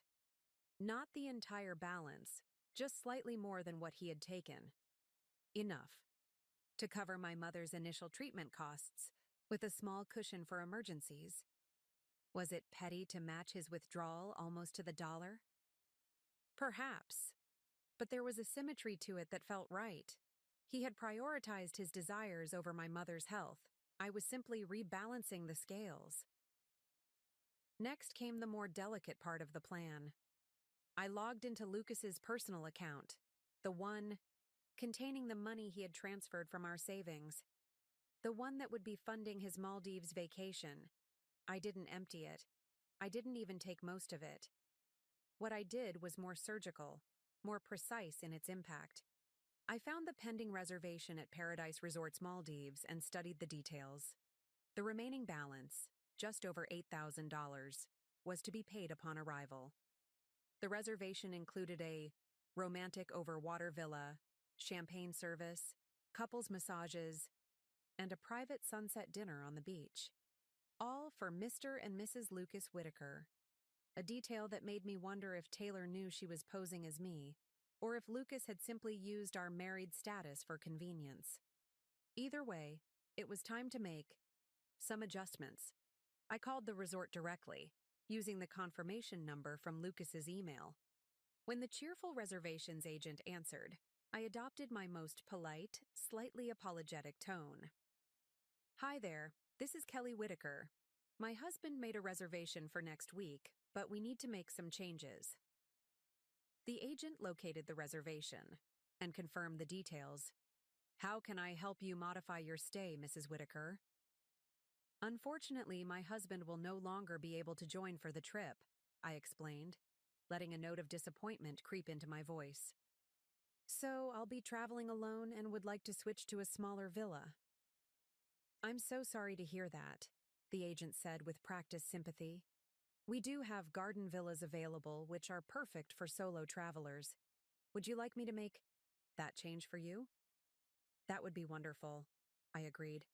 Not the entire balance, just slightly more than what he had taken. Enough to cover my mother's initial treatment costs, with a small cushion for emergencies. Was it petty to match his withdrawal almost to the dollar? Perhaps, but there was a symmetry to it that felt right. He had prioritized his desires over my mother's health. I was simply rebalancing the scales. Next came the more delicate part of the plan. I logged into Lucas's personal account, the one containing the money he had transferred from our savings, the one that would be funding his Maldives vacation. I didn't empty it. I didn't even take most of it. What I did was more surgical, more precise in its impact. I found the pending reservation at Paradise Resorts Maldives and studied the details. The remaining balance, just over $8,000, was to be paid upon arrival. The reservation included a romantic over-water villa, champagne service, couples massages, and a private sunset dinner on the beach. All for Mr. and Mrs. Lucas Whitaker. A detail that made me wonder if Taylor knew she was posing as me, or if Lucas had simply used our married status for convenience. Either way, it was time to make some adjustments. I called the resort directly, using the confirmation number from Lucas's email. When the cheerful reservations agent answered, I adopted my most polite, slightly apologetic tone. "Hi there, this is Kelly Whitaker. My husband made a reservation for next week, but we need to make some changes." The agent located the reservation and confirmed the details. "How can I help you modify your stay, Mrs. Whitaker?" "Unfortunately, my husband will no longer be able to join for the trip," I explained, letting a note of disappointment creep into my voice. "So I'll be traveling alone and would like to switch to a smaller villa." "I'm so sorry to hear that," the agent said with practiced sympathy. "We do have garden villas available which are perfect for solo travelers. Would you like me to make that change for you?" "That would be wonderful," I agreed.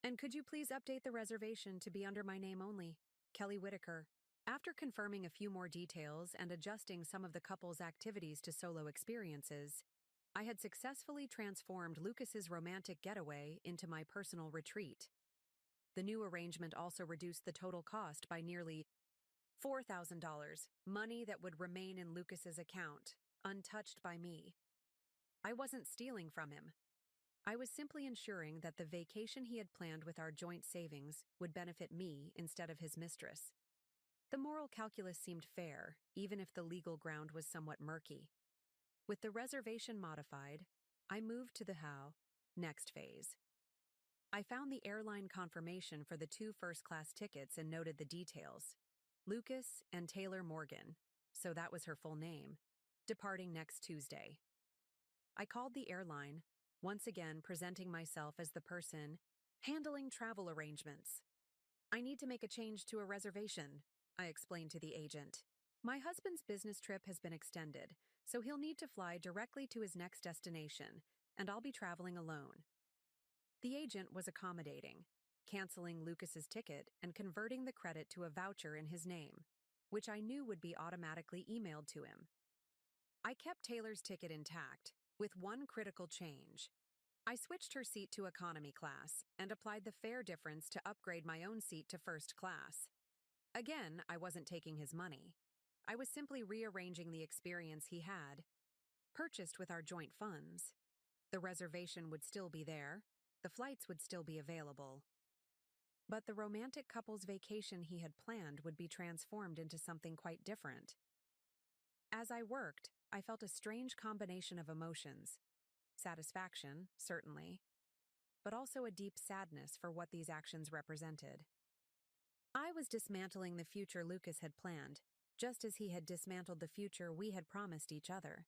"And could you please update the reservation to be under my name only, Kelly Whitaker?" After confirming a few more details and adjusting some of the couple's activities to solo experiences, I had successfully transformed Lucas's romantic getaway into my personal retreat. The new arrangement also reduced the total cost by nearly $4,000, money that would remain in Lucas's account, untouched by me. I wasn't stealing from him. I was simply ensuring that the vacation he had planned with our joint savings would benefit me instead of his mistress. The moral calculus seemed fair, even if the legal ground was somewhat murky. With the reservation modified, I moved to the next phase. I found the airline confirmation for the 2 first-class tickets and noted the details. Lucas and Taylor Morgan, so that was her full name, departing next Tuesday. I called the airline, once again presenting myself as the person handling travel arrangements. "I need to make a change to a reservation," I explained to the agent. "My husband's business trip has been extended, so he'll need to fly directly to his next destination, and I'll be traveling alone." The agent was accommodating, canceling Lucas's ticket and converting the credit to a voucher in his name, which I knew would be automatically emailed to him. I kept Taylor's ticket intact, with one critical change. I switched her seat to economy class and applied the fare difference to upgrade my own seat to first class. Again, I wasn't taking his money. I was simply rearranging the experience he had, purchased with our joint funds. The reservation would still be there, the flights would still be available. But the romantic couple's vacation he had planned would be transformed into something quite different. As I worked, I felt a strange combination of emotions. Satisfaction, certainly, but also a deep sadness for what these actions represented. I was dismantling the future Lucas had planned, just as he had dismantled the future we had promised each other.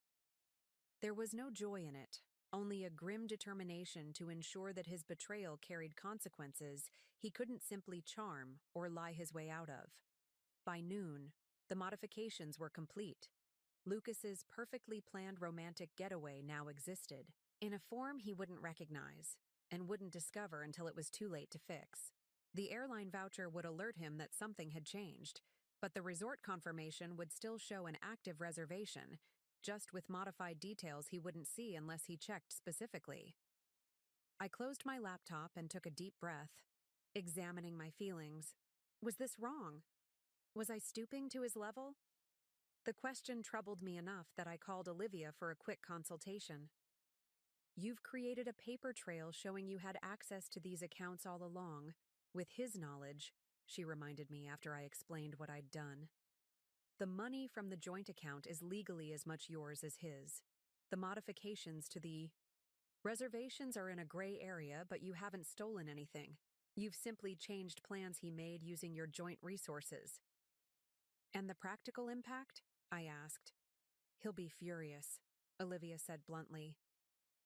There was no joy in it, only a grim determination to ensure that his betrayal carried consequences he couldn't simply charm or lie his way out of. By noon, the modifications were complete. Lucas's perfectly planned romantic getaway now existed, in a form he wouldn't recognize, and wouldn't discover until it was too late to fix. The airline voucher would alert him that something had changed, but the resort confirmation would still show an active reservation, just with modified details he wouldn't see unless he checked specifically. I closed my laptop and took a deep breath, examining my feelings. Was this wrong? Was I stooping to his level? The question troubled me enough that I called Olivia for a quick consultation. "You've created a paper trail showing you had access to these accounts all along, with his knowledge," she reminded me after I explained what I'd done. The money from the joint account is legally as much yours as his. The modifications to the reservations are in a gray area, but you haven't stolen anything. You've simply changed plans he made using your joint resources. And the practical impact? I asked. He'll be furious, Olivia said bluntly.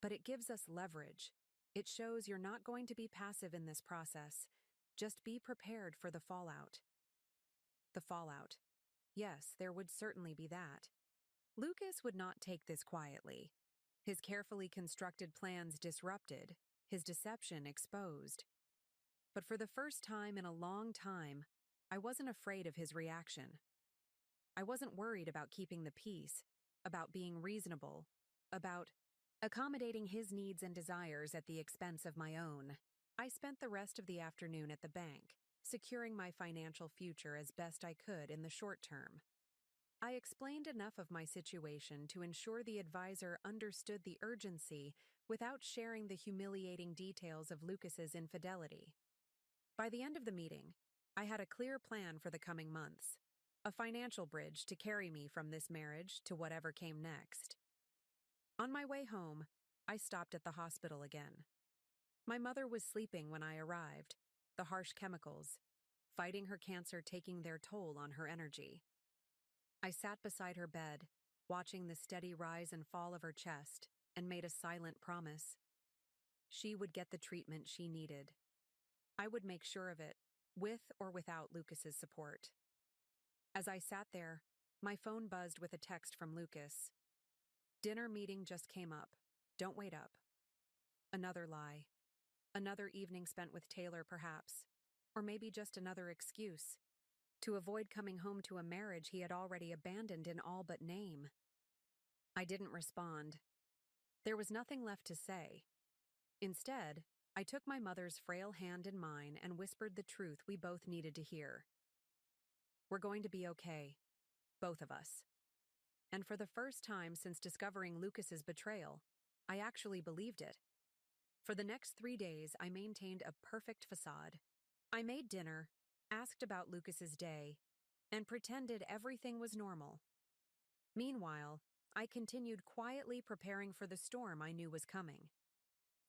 But it gives us leverage. It shows you're not going to be passive in this process. Just be prepared for the fallout. The fallout. Yes, there would certainly be that. Lucas would not take this quietly. His carefully constructed plans disrupted, his deception exposed. But for the first time in a long time, I wasn't afraid of his reaction. I wasn't worried about keeping the peace, about being reasonable, about accommodating his needs and desires at the expense of my own. I spent the rest of the afternoon at the bank, securing my financial future as best I could in the short term. I explained enough of my situation to ensure the advisor understood the urgency without sharing the humiliating details of Lucas's infidelity. By the end of the meeting, I had a clear plan for the coming months, a financial bridge to carry me from this marriage to whatever came next. On my way home, I stopped at the hospital again. My mother was sleeping when I arrived, the harsh chemicals, fighting her cancer taking their toll on her energy. I sat beside her bed, watching the steady rise and fall of her chest, and made a silent promise. She would get the treatment she needed. I would make sure of it, with or without Lucas's support. As I sat there, my phone buzzed with a text from Lucas. Dinner meeting just came up. Don't wait up. Another lie. Another evening spent with Taylor, perhaps. Or maybe just another excuse to avoid coming home to a marriage he had already abandoned in all but name. I didn't respond. There was nothing left to say. Instead, I took my mother's frail hand in mine and whispered the truth we both needed to hear. We're going to be okay. Both of us. And for the first time since discovering Lucas's betrayal, I actually believed it. For the next 3 days, I maintained a perfect facade. I made dinner, asked about Lucas's day, and pretended everything was normal. Meanwhile, I continued quietly preparing for the storm I knew was coming.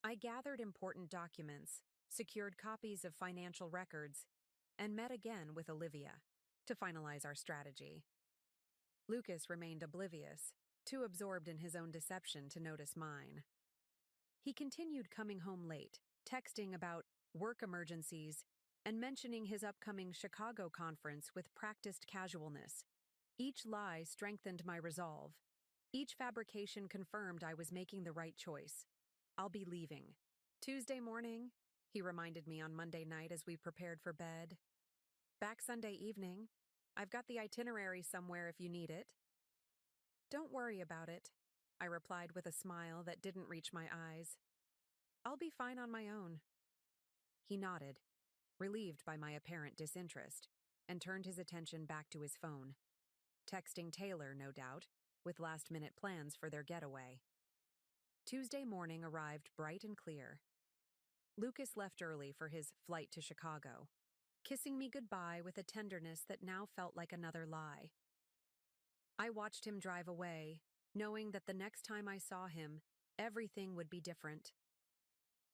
I gathered important documents, secured copies of financial records, and met again with Olivia to finalize our strategy. Lucas remained oblivious, too absorbed in his own deception to notice mine. He continued coming home late, texting about work emergencies, and mentioning his upcoming Chicago conference with practiced casualness. Each lie strengthened my resolve. Each fabrication confirmed I was making the right choice. I'll be leaving. Tuesday morning, he reminded me on Monday night as we prepared for bed. Back Sunday evening. I've got the itinerary somewhere if you need it. Don't worry about it, I replied with a smile that didn't reach my eyes. I'll be fine on my own. He nodded, relieved by my apparent disinterest, and turned his attention back to his phone. Texting Taylor, no doubt, with last-minute plans for their getaway. Tuesday morning arrived bright and clear. Lucas left early for his flight to Chicago, kissing me goodbye with a tenderness that now felt like another lie. I watched him drive away, knowing that the next time I saw him, everything would be different.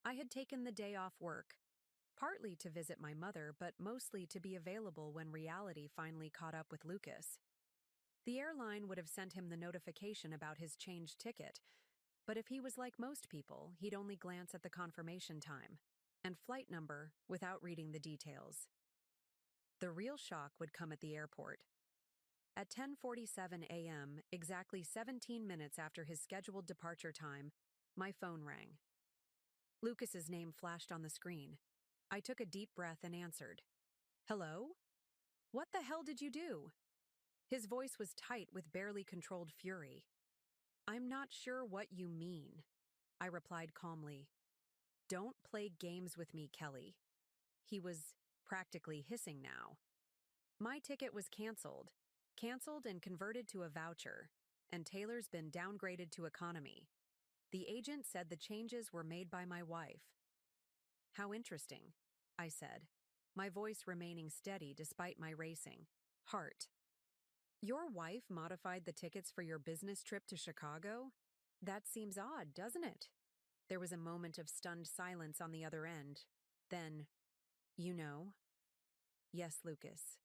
I had taken the day off work, partly to visit my mother, but mostly to be available when reality finally caught up with Lucas. The airline would have sent him the notification about his changed ticket, but if he was like most people, he'd only glance at the confirmation time and flight number without reading the details. The real shock would come at the airport. At 10:47 a.m., exactly 17 minutes after his scheduled departure time, my phone rang. Lucas's name flashed on the screen. I took a deep breath and answered. Hello? What the hell did you do? His voice was tight with barely controlled fury. I'm not sure what you mean, I replied calmly. Don't play games with me, Kelly. He was practically hissing now. My ticket was canceled and converted to a voucher, and Taylor's been downgraded to economy. The agent said the changes were made by my wife. How interesting, I said. my voice remaining steady despite my racing heart. Your wife modified the tickets for your business trip to Chicago? That seems odd, doesn't it? There was a moment of stunned silence on the other end. Then, you know? Yes, Lucas.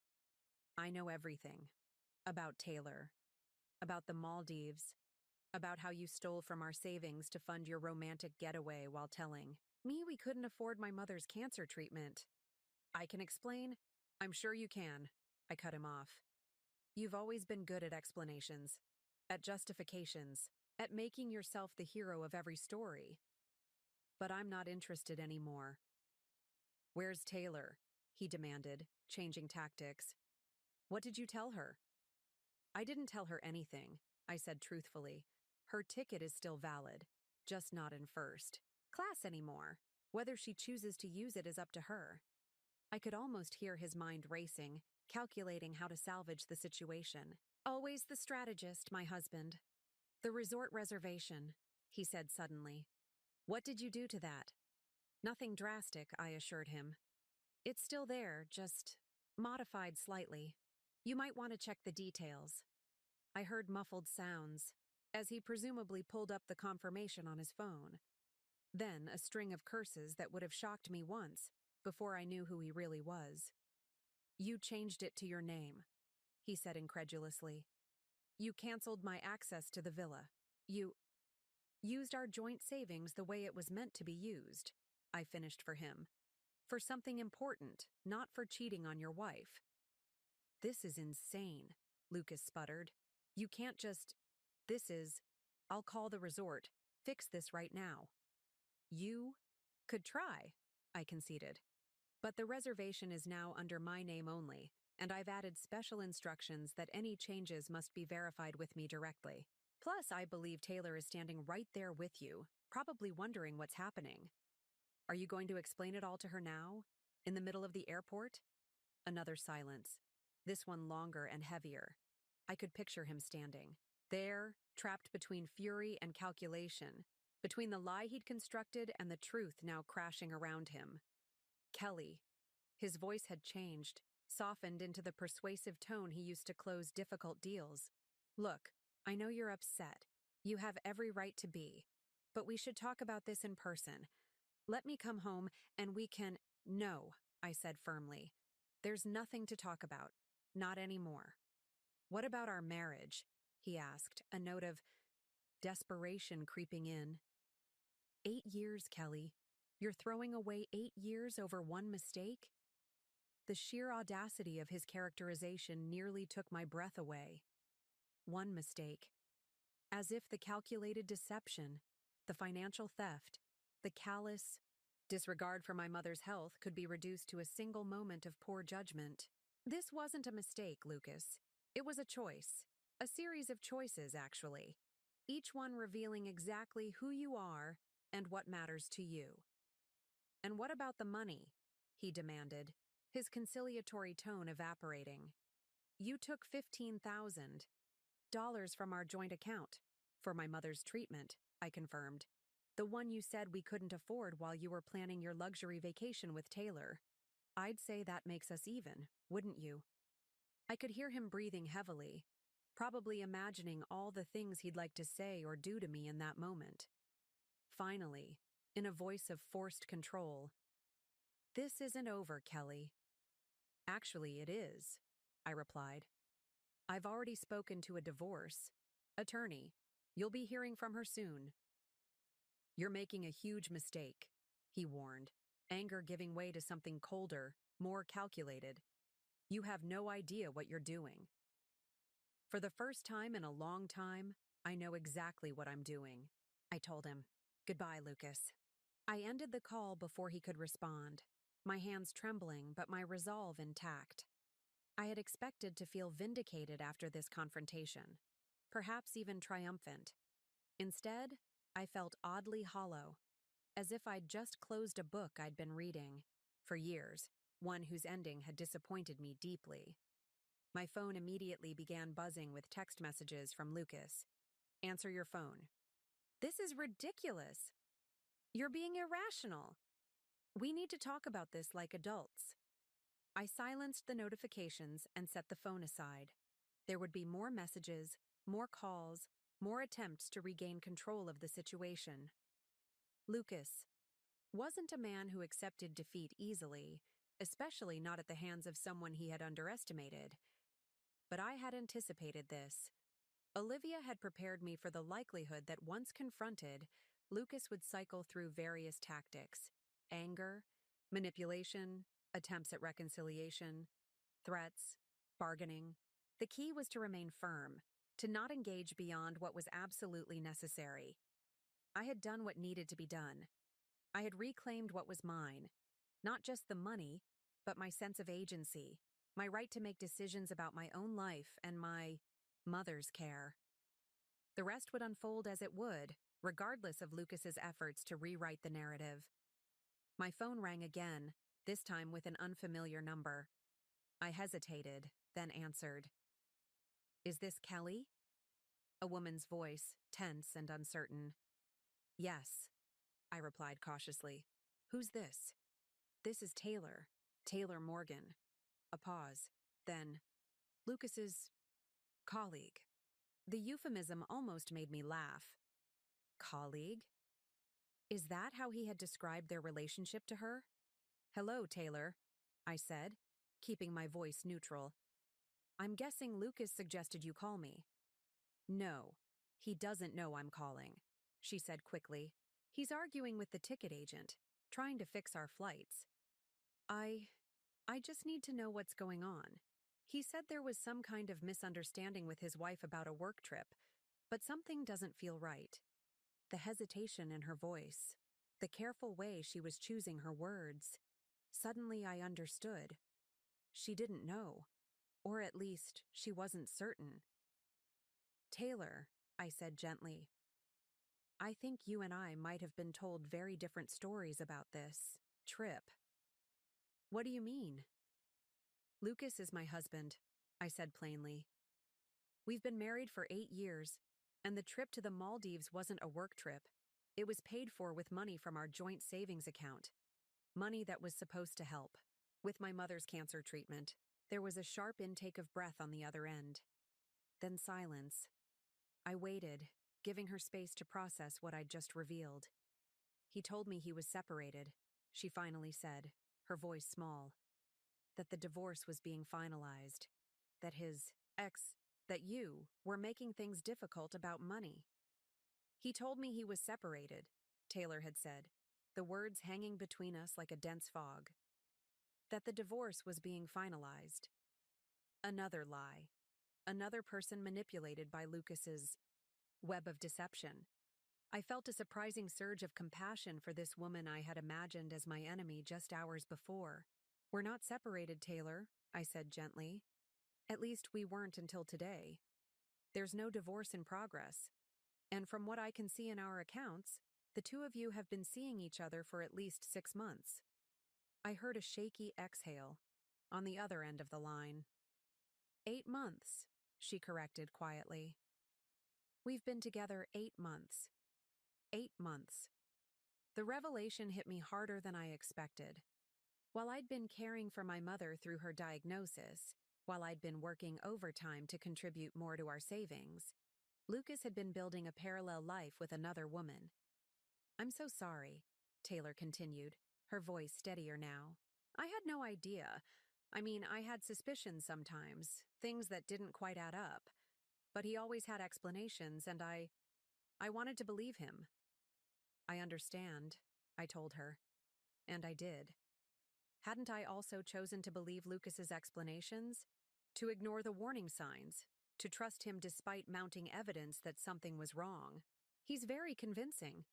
I know everything. About Taylor. About the Maldives. About how you stole from our savings to fund your romantic getaway while telling me we couldn't afford my mother's cancer treatment. I can explain? I'm sure you can. I cut him off. You've always been good at explanations, at justifications, at making yourself the hero of every story. But I'm not interested anymore. Where's Taylor? He demanded, changing tactics. What did you tell her? I didn't tell her anything, I said truthfully. Her ticket is still valid, just not in first class anymore. Whether she chooses to use it is up to her. I could almost hear his mind racing, calculating how to salvage the situation. Always the strategist, my husband. The resort reservation, he said suddenly. What did you do to that? Nothing drastic, I assured him. It's still there, just modified slightly. You might want to check the details. I heard muffled sounds, as he presumably pulled up the confirmation on his phone. Then a string of curses that would have shocked me once, before I knew who he really was. You changed it to your name, he said incredulously. You canceled my access to the villa. You used our joint savings the way it was meant to be used, I finished for him. For something important, not for cheating on your wife. This is insane, Lucas sputtered. You can't just... I'll call the resort. Fix this right now. You could try, I conceded. But the reservation is now under my name only, and I've added special instructions that any changes must be verified with me directly. Plus, I believe Taylor is standing right there with you, probably wondering what's happening. Are you going to explain it all to her now? In the middle of the airport? Another silence, this one longer and heavier. I could picture him standing, there, trapped between fury and calculation, between the lie he'd constructed and the truth now crashing around him. Kelly. His voice had changed, softened into the persuasive tone he used to close difficult deals. Look, I know you're upset. You have every right to be. But we should talk about this in person. Let me come home and we can— No, I said firmly. There's nothing to talk about. Not anymore. What about our marriage? He asked, a note of desperation creeping in. 8 years, Kelly. You're throwing away 8 years over one mistake? The sheer audacity of his characterization nearly took my breath away. One mistake. As if the calculated deception, the financial theft, the callous disregard for my mother's health could be reduced to a single moment of poor judgment. This wasn't a mistake, Lucas. It was a choice. A series of choices, actually. Each one revealing exactly who you are and what matters to you. And what about the money? He demanded, his conciliatory tone evaporating. You took $15,000 from our joint account. For my mother's treatment, I confirmed. The one you said we couldn't afford while you were planning your luxury vacation with Taylor. I'd say that makes us even, wouldn't you? I could hear him breathing heavily, probably imagining all the things he'd like to say or do to me in that moment. Finally, in a voice of forced control, This isn't over, Kelly. Actually, it is, I replied. I've already spoken to a divorce attorney. You'll be hearing from her soon. You're making a huge mistake, he warned, anger giving way to something colder, more calculated. You have no idea what you're doing. For the first time in a long time, I know exactly what I'm doing, I told him. Goodbye, Lucas. I ended the call before he could respond, my hands trembling but my resolve intact. I had expected to feel vindicated after this confrontation, perhaps even triumphant. Instead, I felt oddly hollow, as if I'd just closed a book I'd been reading, for years, one whose ending had disappointed me deeply. My phone immediately began buzzing with text messages from Lucas. Answer your phone. This is ridiculous. You're being irrational. We need to talk about this like adults. I silenced the notifications and set the phone aside. There would be more messages, more calls, more attempts to regain control of the situation. Lucas wasn't a man who accepted defeat easily, especially not at the hands of someone he had underestimated. But I had anticipated this. Olivia had prepared me for the likelihood that once confronted, Lucas would cycle through various tactics: anger, manipulation, attempts at reconciliation, threats, bargaining. The key was to remain firm, to not engage beyond what was absolutely necessary. I had done what needed to be done. I had reclaimed what was mine, not just the money, but my sense of agency, my right to make decisions about my own life and my mother's care. The rest would unfold as it would, regardless of Lucas's efforts to rewrite the narrative. My phone rang again, this time with an unfamiliar number. I hesitated, then answered. "Is this Kelly?" A woman's voice, tense and uncertain. "Yes," I replied cautiously. "Who's this?" "This is Taylor. Taylor Morgan." A pause. Then, "Lucas's colleague." The euphemism almost made me laugh. Colleague? Is that how he had described their relationship to her? "Hello, Taylor," I said, keeping my voice neutral. "I'm guessing Lucas suggested you call me." "No, he doesn't know I'm calling," she said quickly. "He's arguing with the ticket agent, trying to fix our flights. I just need to know what's going on. He said there was some kind of misunderstanding with his wife about a work trip, but something doesn't feel right." The hesitation in her voice, the careful way she was choosing her words. Suddenly I understood. She didn't know, or at least she wasn't certain. "Taylor," I said gently, "I think you and I might have been told very different stories about this trip." "What do you mean?" "Lucas is my husband," I said plainly. "We've been married for 8 years, and the trip to the Maldives wasn't a work trip. It was paid for with money from our joint savings account. Money that was supposed to help. With my mother's cancer treatment." There was a sharp intake of breath on the other end. Then silence. I waited, giving her space to process what I'd just revealed. "He told me he was separated," she finally said, her voice small. "That the divorce was being finalized. That his ex, that you, were making things difficult about money." "He told me he was separated," Taylor had said, the words hanging between us like a dense fog. "That the divorce was being finalized." Another lie. Another person manipulated by Lucas's web of deception. I felt a surprising surge of compassion for this woman I had imagined as my enemy just hours before. "We're not separated, Taylor," I said gently. "At least we weren't until today. There's no divorce in progress. And from what I can see in our accounts, the two of you have been seeing each other for at least 6 months." I heard a shaky exhale on the other end of the line. 8 months, she corrected quietly. "We've been together 8 months. 8 months." The revelation hit me harder than I expected. While I'd been caring for my mother through her diagnosis, while I'd been working overtime to contribute more to our savings, Lucas had been building a parallel life with another woman. "I'm so sorry," Taylor continued, her voice steadier now. "I had no idea. I mean, I had suspicions sometimes, things that didn't quite add up. But he always had explanations, and I wanted to believe him." "I understand," I told her. And I did. Hadn't I also chosen to believe Lucas's explanations? To ignore the warning signs? To trust him despite mounting evidence that something was wrong? He's very convincing.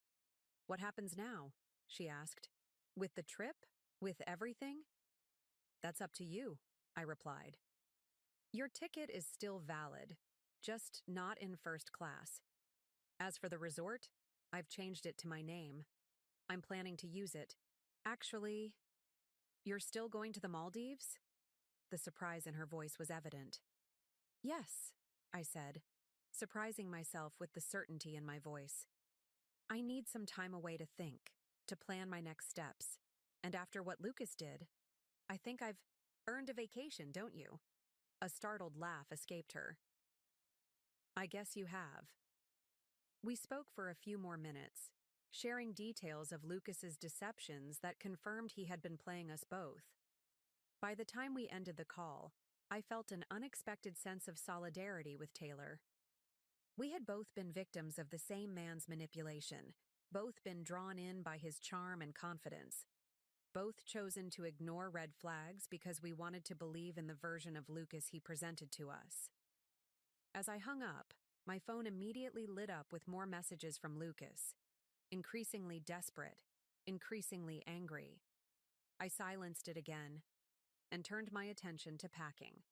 "What happens now?" she asked. "With the trip? With everything?" "That's up to you," I replied. "Your ticket is still valid, just not in first class. As for the resort, I've changed it to my name. I'm planning to use it. Actually, you're still going to the Maldives?" The surprise in her voice was evident. "Yes," I said, surprising myself with the certainty in my voice. "I need some time away to think, to plan my next steps. And after what Lucas did, I think I've Earned a vacation, don't you? A startled laugh escaped her. I guess you have. We spoke for a few more minutes, sharing details of Lucas's deceptions that confirmed he had been playing us both. By the time we ended the call, I felt an unexpected sense of solidarity with Taylor. We had both been victims of the same man's manipulation, both been drawn in by his charm and confidence, both chosen to ignore red flags because we wanted to believe in the version of Lucas he presented to us. As I hung up, my phone immediately lit up with more messages from Lucas, increasingly desperate, increasingly angry. I silenced it again and turned my attention to packing.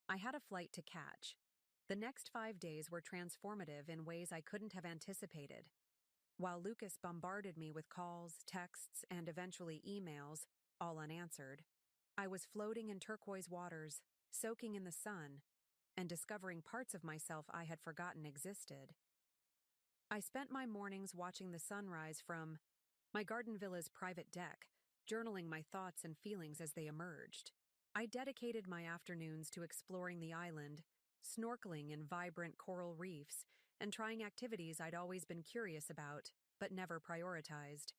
I had a flight to catch. The next 5 days were transformative in ways I couldn't have anticipated. While Lucas bombarded me with calls, texts, and eventually emails, all unanswered, I was floating in turquoise waters, soaking in the sun, and discovering parts of myself I had forgotten existed. I spent my mornings watching the sunrise from my garden villa's private deck, journaling my thoughts and feelings as they emerged. I dedicated my afternoons to exploring the island, snorkeling in vibrant coral reefs, and trying activities I'd always been curious about, but never prioritized.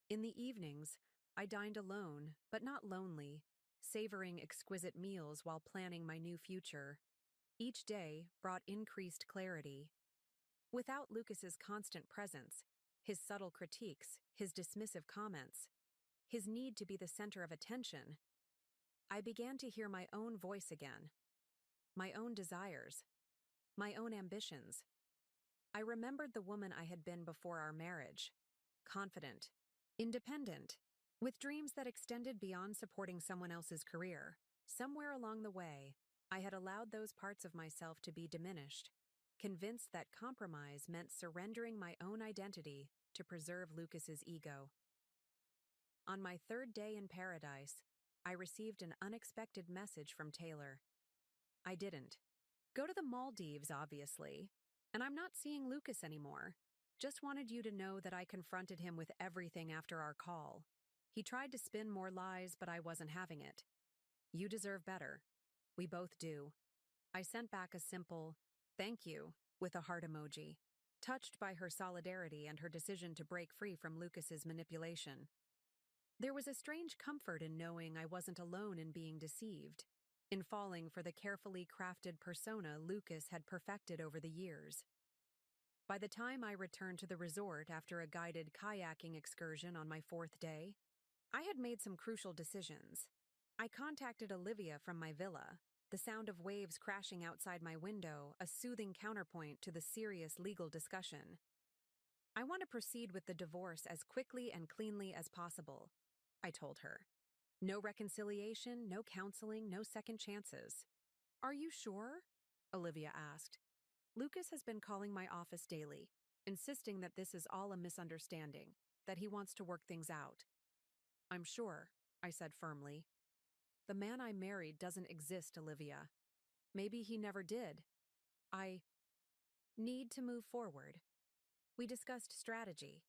In the evenings, I dined alone, but not lonely, savoring exquisite meals while planning my new future. Each day brought increased clarity. Without Lucas's constant presence, his subtle critiques, his dismissive comments, his need to be the center of attention, I began to hear my own voice again, my own desires, my own ambitions. I remembered the woman I had been before our marriage, confident, independent, with dreams that extended beyond supporting someone else's career. Somewhere along the way, I had allowed those parts of myself to be diminished, convinced that compromise meant surrendering my own identity to preserve Lucas's ego. On my third day in paradise, I received an unexpected message from Taylor. I didn't go to the Maldives, obviously, and I'm not seeing Lucas anymore. Just wanted you to know that I confronted him with everything after our call. He tried to spin more lies, but I wasn't having it. You deserve better. We both do. I sent back a simple, thank you, with a heart emoji, touched by her solidarity and her decision to break free from Lucas's manipulation. There was a strange comfort in knowing I wasn't alone in being deceived, in falling for the carefully crafted persona Lucas had perfected over the years. By the time I returned to the resort after a guided kayaking excursion on my 4th day, I had made some crucial decisions. I contacted Olivia from my villa, the sound of waves crashing outside my window, a soothing counterpoint to the serious legal discussion. I want to proceed with the divorce as quickly and cleanly as possible, I told her. No reconciliation, no counseling, no second chances. Are you sure? Olivia asked. Lucas has been calling my office daily, insisting that this is all a misunderstanding, that he wants to work things out. I'm sure, I said firmly. The man I married doesn't exist, Olivia. Maybe he never did. I need to move forward. We discussed strategy,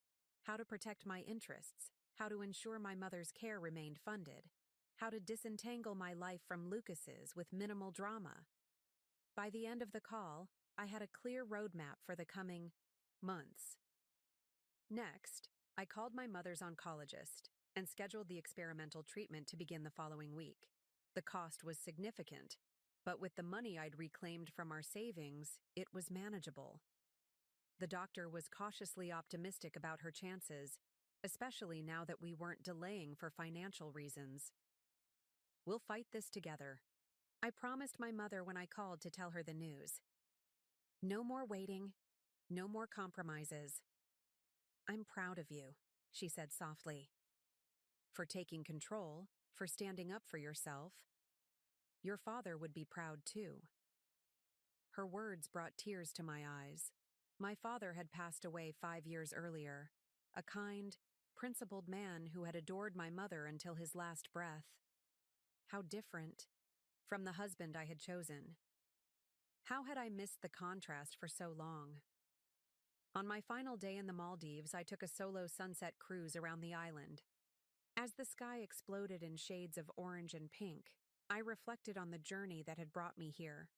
how to protect my interests, how to ensure my mother's care remained funded, how to disentangle my life from Lucas's with minimal drama. By the end of the call, I had a clear roadmap for the coming months. Next, I called my mother's oncologist and scheduled the experimental treatment to begin the following week. The cost was significant, but with the money I'd reclaimed from our savings, it was manageable. The doctor was cautiously optimistic about her chances, especially now that we weren't delaying for financial reasons. We'll fight this together, I promised my mother when I called to tell her the news. No more waiting, no more compromises. I'm proud of you, she said softly. For taking control, for standing up for yourself. Your father would be proud too. Her words brought tears to my eyes. My father had passed away 5 years earlier, a kind, principled man who had adored my mother until his last breath. How different from the husband I had chosen. How had I missed the contrast for so long? On my final day in the Maldives, I took a solo sunset cruise around the island. As the sky exploded in shades of orange and pink, I reflected on the journey that had brought me here,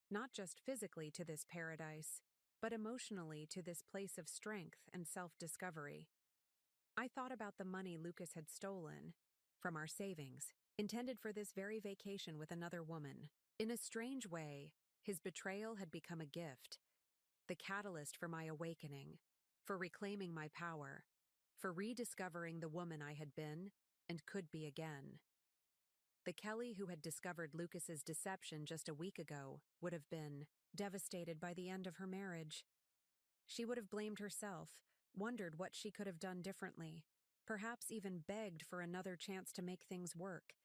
not just physically to this paradise, but emotionally to this place of strength and self-discovery. I thought about the money Lucas had stolen from our savings, intended for this very vacation with another woman. In a strange way, his betrayal had become a gift, the catalyst for my awakening, for reclaiming my power, for rediscovering the woman I had been and could be again. The Kelly who had discovered Lucas's deception just a week ago would have been devastated by the end of her marriage. She would have blamed herself, wondered what she could have done differently, perhaps even begged for another chance to make things work.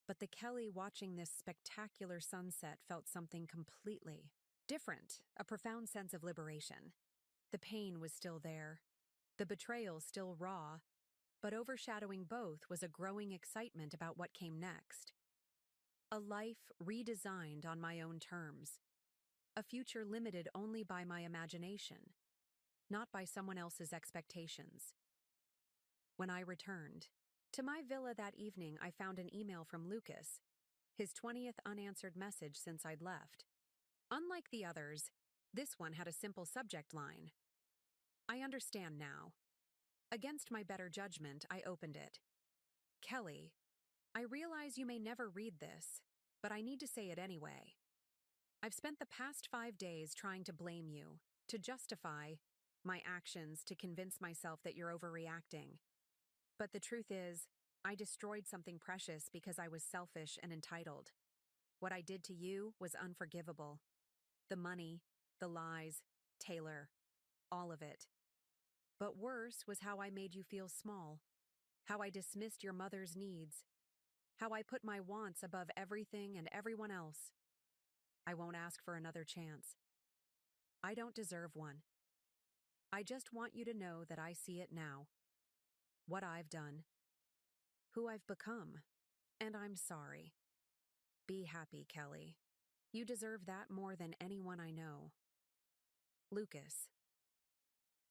But the Kelly watching this spectacular sunset felt something completely different, a profound sense of liberation. The pain was still there, the betrayal still raw, but overshadowing both was a growing excitement about what came next. A life redesigned on my own terms, a future limited only by my imagination, not by someone else's expectations. When I returned to my villa that evening, I found an email from Lucas, his 20th unanswered message since I'd left. Unlike the others, this one had a simple subject line. I understand now. Against my better judgment, I opened it. Kelly, I realize you may never read this, but I need to say it anyway. I've spent the past 5 days trying to blame you, to justify my actions, to convince myself that you're overreacting. But the truth is, I destroyed something precious because I was selfish and entitled. What I did to you was unforgivable. The money, the lies, Taylor, all of it. But worse was how I made you feel small, how I dismissed your mother's needs, how I put my wants above everything and everyone else. I won't ask for another chance. I don't deserve one. I just want you to know that I see it now. What I've done. Who I've become. And I'm sorry. Be happy, Kelly. You deserve that more than anyone I know. Lucas.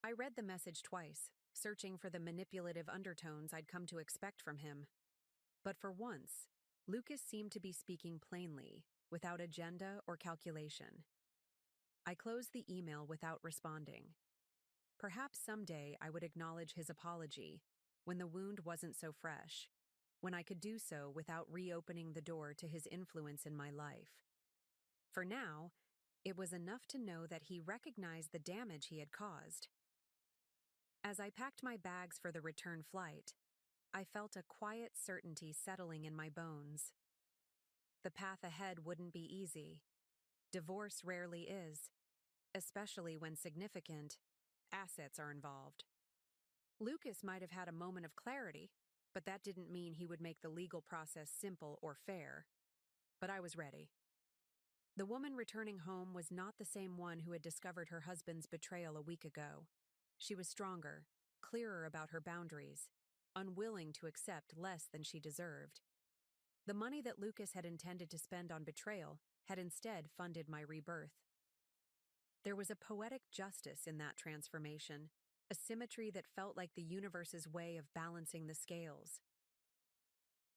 I read the message twice, searching for the manipulative undertones I'd come to expect from him. But for once, Lucas seemed to be speaking plainly, without agenda or calculation. I closed the email without responding. Perhaps someday I would acknowledge his apology, when the wound wasn't so fresh, when I could do so without reopening the door to his influence in my life. For now, it was enough to know that he recognized the damage he had caused. As I packed my bags for the return flight, I felt a quiet certainty settling in my bones. The path ahead wouldn't be easy. Divorce rarely is, especially when significant assets are involved. Lucas might have had a moment of clarity, but that didn't mean he would make the legal process simple or fair. But I was ready. The woman returning home was not the same one who had discovered her husband's betrayal a week ago. She was stronger, clearer about her boundaries, unwilling to accept less than she deserved. The money that Lucas had intended to spend on betrayal had instead funded my rebirth. There was a poetic justice in that transformation, a symmetry that felt like the universe's way of balancing the scales.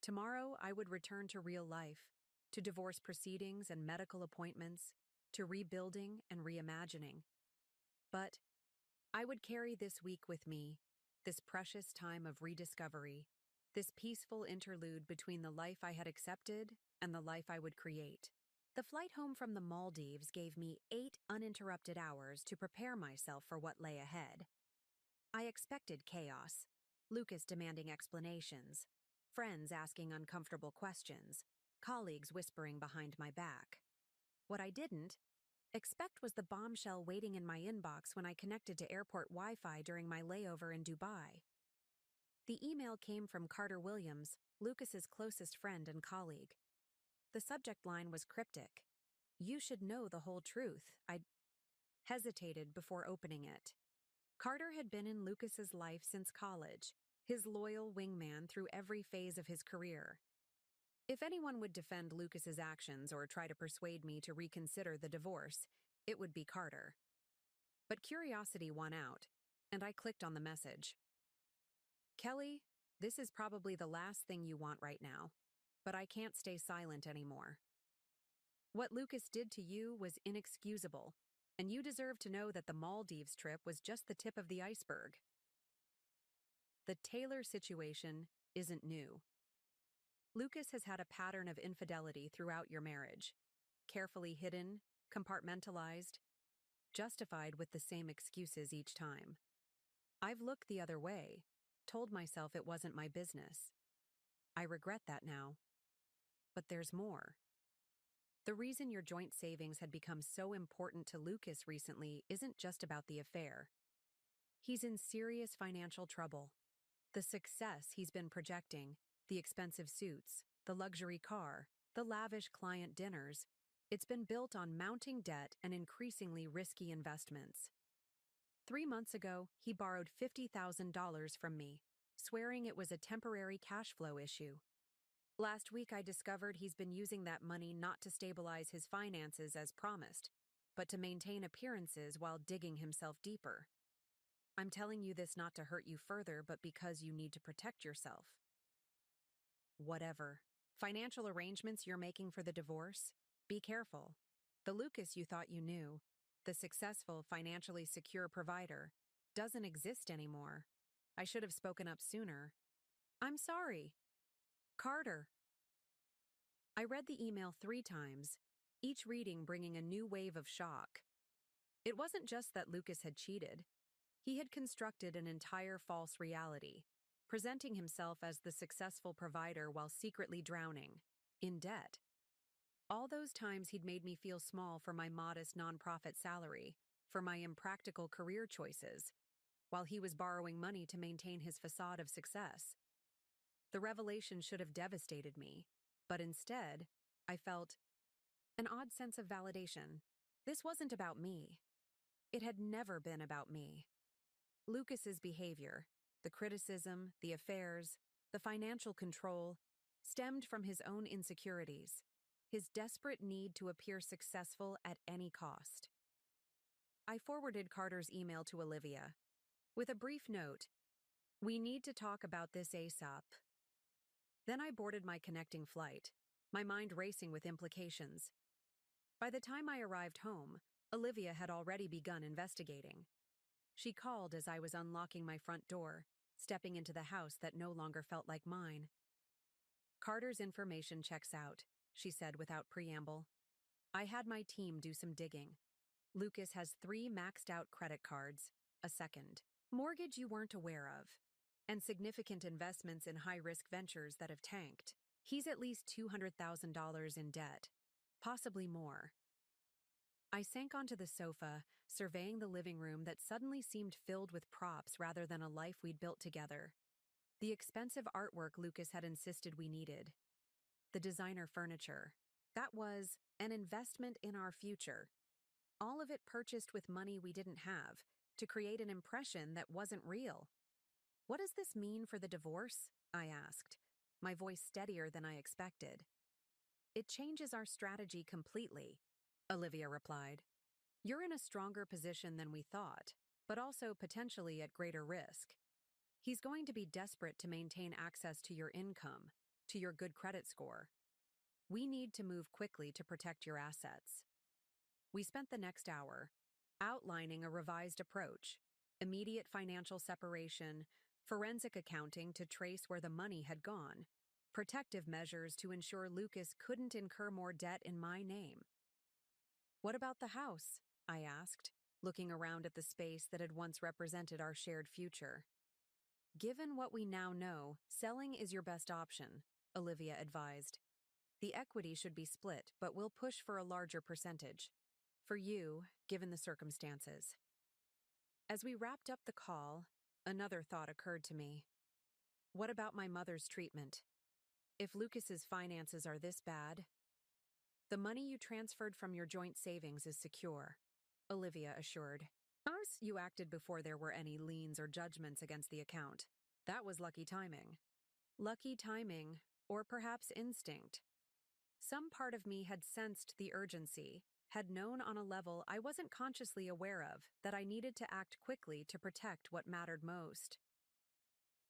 Tomorrow, I would return to real life, to divorce proceedings and medical appointments, to rebuilding and reimagining. But I would carry this week with me, this precious time of rediscovery, this peaceful interlude between the life I had accepted and the life I would create. The flight home from the Maldives gave me 8 uninterrupted hours to prepare myself for what lay ahead. I expected chaos, Lucas demanding explanations, friends asking uncomfortable questions, colleagues whispering behind my back. What I didn't expect was the bombshell waiting in my inbox when I connected to airport Wi-Fi during my layover in Dubai. The email came from Carter Williams, Lucas's closest friend and colleague. The subject line was cryptic. You should know the whole truth. I hesitated before opening it. Carter had been in Lucas's life since college, his loyal wingman through every phase of his career. If anyone would defend Lucas's actions or try to persuade me to reconsider the divorce, it would be Carter. But curiosity won out, and I clicked on the message. Kelly, This is probably the last thing you want right now, but I can't stay silent anymore. What Lucas did to you was inexcusable, and you deserve to know that the Maldives trip was just the tip of the iceberg. The Taylor situation isn't new. Lucas has had a pattern of infidelity throughout your marriage, carefully hidden, compartmentalized, justified with the same excuses each time. I've looked the other way, told myself it wasn't my business. I regret that now. But there's more. The reason your joint savings had become so important to Lucas recently isn't just about the affair. He's in serious financial trouble. The success he's been projecting, the expensive suits, the luxury car, the lavish client dinners, it's been built on mounting debt and increasingly risky investments. 3 months ago, he borrowed $50,000 from me, swearing it was a temporary cash flow issue. Last week, I discovered he's been using that money not to stabilize his finances as promised, but to maintain appearances while digging himself deeper. I'm telling you this not to hurt you further, but because you need to protect yourself. Whatever. Financial arrangements you're making for the divorce? Be careful. The Lucas you thought you knew, the successful, financially secure provider, doesn't exist anymore. I should have spoken up sooner. I'm sorry. Carter. I read the email 3 times, each reading bringing a new wave of shock. It wasn't just that Lucas had cheated. He had constructed an entire false reality, presenting himself as the successful provider while secretly drowning in debt. All those times he'd made me feel small for my modest nonprofit salary, for my impractical career choices, while he was borrowing money to maintain his facade of success. The revelation should have devastated me, but instead, I felt an odd sense of validation. This wasn't about me. It had never been about me. Lucas's behavior, the criticism, the affairs, the financial control, stemmed from his own insecurities, his desperate need to appear successful at any cost. I forwarded Carter's email to Olivia, with a brief note, "We need to talk about this ASAP." Then I boarded my connecting flight, my mind racing with implications. By the time I arrived home, Olivia had already begun investigating. She called as I was unlocking my front door, stepping into the house that no longer felt like mine. "Carter's information checks out," she said without preamble. "I had my team do some digging. Lucas has 3 maxed-out credit cards, a second mortgage you weren't aware of, and significant investments in high-risk ventures that have tanked. He's at least $200,000 in debt, possibly more." I sank onto the sofa, surveying the living room that suddenly seemed filled with props rather than a life we'd built together. The expensive artwork Lucas had insisted we needed. The designer furniture. That was an investment in our future. All of it purchased with money we didn't have, to create an impression that wasn't real. "What does this mean for the divorce?" I asked, my voice steadier than I expected. "It changes our strategy completely," Olivia replied. "You're in a stronger position than we thought, but also potentially at greater risk. He's going to be desperate to maintain access to your income, to your good credit score. We need to move quickly to protect your assets." We spent the next hour outlining a revised approach, immediate financial separation, forensic accounting to trace where the money had gone, protective measures to ensure Lucas couldn't incur more debt in my name. "What about the house?" I asked, looking around at the space that had once represented our shared future. "Given what we now know, selling is your best option," Olivia advised. "The equity should be split, but we'll push for a larger percentage. For you, given the circumstances." As we wrapped up the call, another thought occurred to me. What about my mother's treatment? If Lucas's finances are this bad, "The money you transferred from your joint savings is secure," Olivia assured. "Ours, you acted before there were any liens or judgments against the account. That was lucky timing." Lucky timing, or perhaps instinct. Some part of me had sensed the urgency, had known on a level I wasn't consciously aware of that I needed to act quickly to protect what mattered most.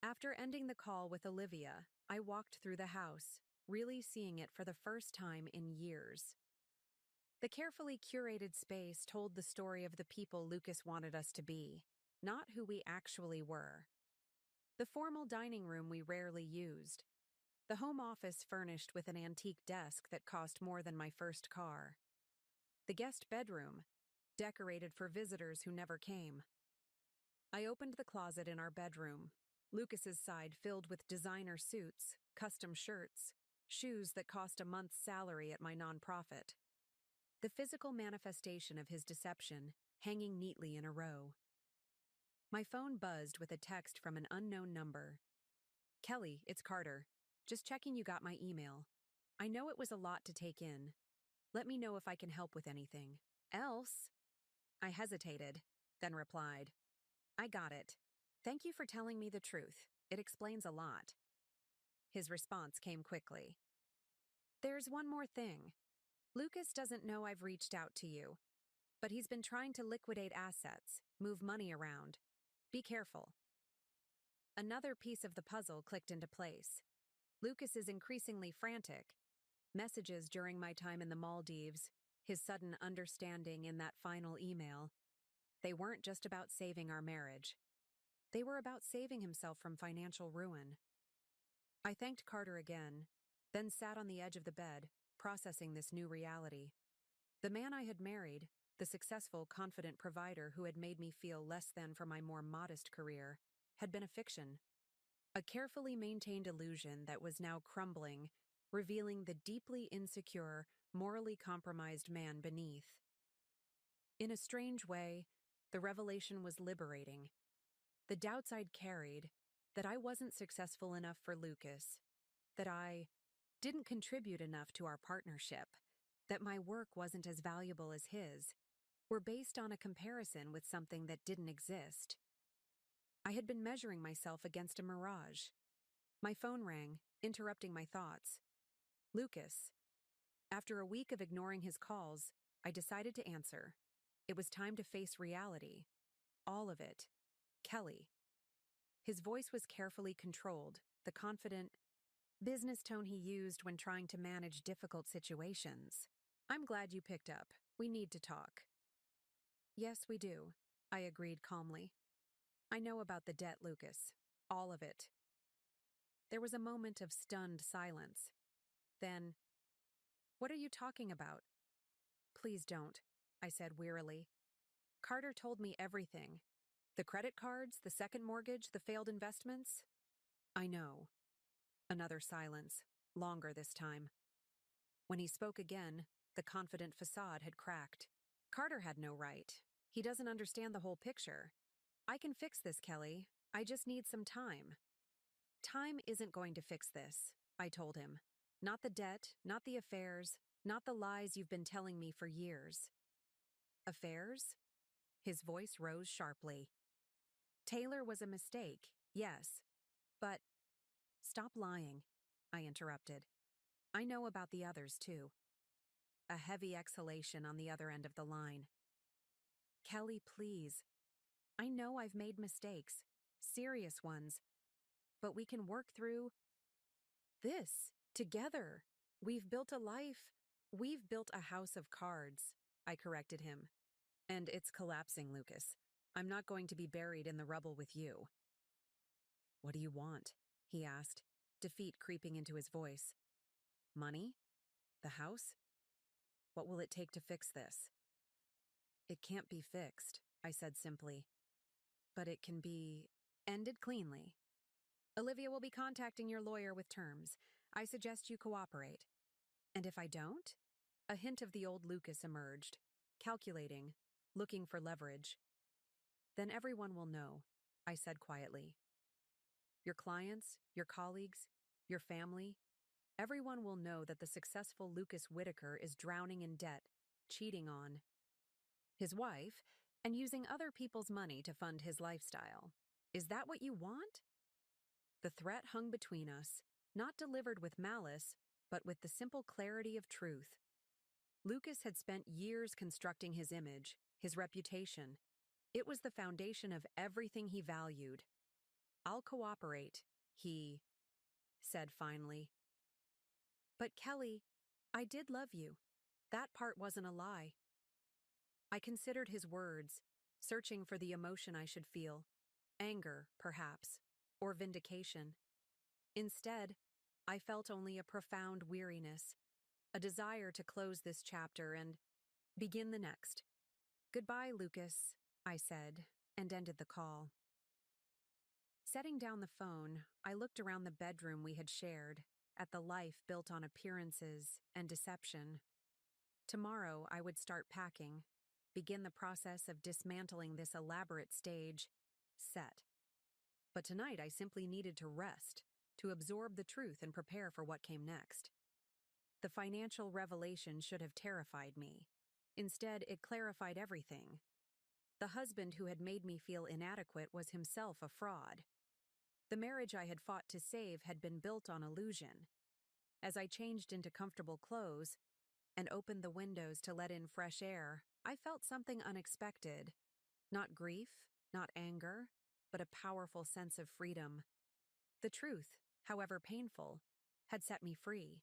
After ending the call with Olivia, I walked through the house, really seeing it for the first time in years. The carefully curated space told the story of the people Lucas wanted us to be, not who we actually were. The formal dining room we rarely used. The home office furnished with an antique desk that cost more than my first car. The guest bedroom, decorated for visitors who never came. I opened the closet in our bedroom, Lucas's side filled with designer suits, custom shirts, shoes that cost a month's salary at my nonprofit. The physical manifestation of his deception hanging neatly in a row. My phone buzzed with a text from an unknown number. "Kelly, it's Carter. Just checking you got my email. I know it was a lot to take in. Let me know if I can help with anything. Else?" I hesitated, then replied, "I got it. Thank you for telling me the truth. It explains a lot." His response came quickly. "There's one more thing. Lucas doesn't know I've reached out to you, but he's been trying to liquidate assets, move money around. Be careful." Another piece of the puzzle clicked into place. Lucas is increasingly frantic. Messages during my time in the Maldives, his sudden understanding in that final email. They weren't just about saving our marriage. They were about saving himself from financial ruin. I thanked Carter again, then sat on the edge of the bed, processing this new reality. The man I had married, the successful, confident provider who had made me feel less than for my more modest career, had been a fiction. A carefully maintained illusion that was now crumbling, revealing the deeply insecure, morally compromised man beneath. In a strange way, the revelation was liberating. The doubts I'd carried, that I wasn't successful enough for Lucas, that I didn't contribute enough to our partnership, that my work wasn't as valuable as his, were based on a comparison with something that didn't exist. I had been measuring myself against a mirage. My phone rang, interrupting my thoughts. Lucas. After a week of ignoring his calls, I decided to answer. It was time to face reality. All of it. Kelly. His voice was carefully controlled, the confident, business tone he used when trying to manage difficult situations. "I'm glad you picked up. We need to talk." "Yes, we do," I agreed calmly. "I know about the debt, Lucas. All of it." There was a moment of stunned silence. Then, "What are you talking about?" "Please don't," I said wearily. "Carter told me everything. The credit cards, the second mortgage, the failed investments." "I know." Another silence, longer this time. When he spoke again, the confident facade had cracked. "Carter had no right. He doesn't understand the whole picture. I can fix this, Kelly. I just need some time." "Time isn't going to fix this," I told him. "Not the debt, not the affairs, not the lies you've been telling me for years." "Affairs?" His voice rose sharply. "Taylor was a mistake, yes. But—" "Stop lying," I interrupted. "I know about the others, too." A heavy exhalation on the other end of the line. "Kelly, please. I know I've made mistakes, serious ones, but we can work through this together. We've built a life. We've built a house of cards," I corrected him. "And it's collapsing, Lucas. I'm not going to be buried in the rubble with you." "What do you want?" he asked, defeat creeping into his voice. "Money? The house? What will it take to fix this?" "It can't be fixed," I said simply. "But it can be ended cleanly. Olivia will be contacting your lawyer with terms. I suggest you cooperate." "And if I don't?" A hint of the old Lucas emerged, calculating, looking for leverage. "Then everyone will know," I said quietly. "Your clients, your colleagues, your family, everyone will know that the successful Lucas Whitaker is drowning in debt, cheating on his wife, and using other people's money to fund his lifestyle. Is that what you want?" The threat hung between us, not delivered with malice, but with the simple clarity of truth. Lucas had spent years constructing his image, his reputation. It was the foundation of everything he valued. I'll cooperate, he said finally. But Kelly, I did love you. That part wasn't a lie. I considered his words, searching for the emotion I should feel. Anger, perhaps, or vindication. Instead, I felt only a profound weariness, a desire to close this chapter and begin the next. Goodbye, Lucas, I said, and ended the call. Setting down the phone, I looked around the bedroom we had shared, at the life built on appearances and deception. Tomorrow, I would start packing, begin the process of dismantling this elaborate stage, set. But tonight, I simply needed to rest, to absorb the truth and prepare for what came next. The financial revelation should have terrified me. Instead, it clarified everything. The husband who had made me feel inadequate was himself a fraud. The marriage I had fought to save had been built on illusion. As I changed into comfortable clothes and opened the windows to let in fresh air, I felt something unexpected. Not grief, not anger, but a powerful sense of freedom. The truth, however painful, had set me free.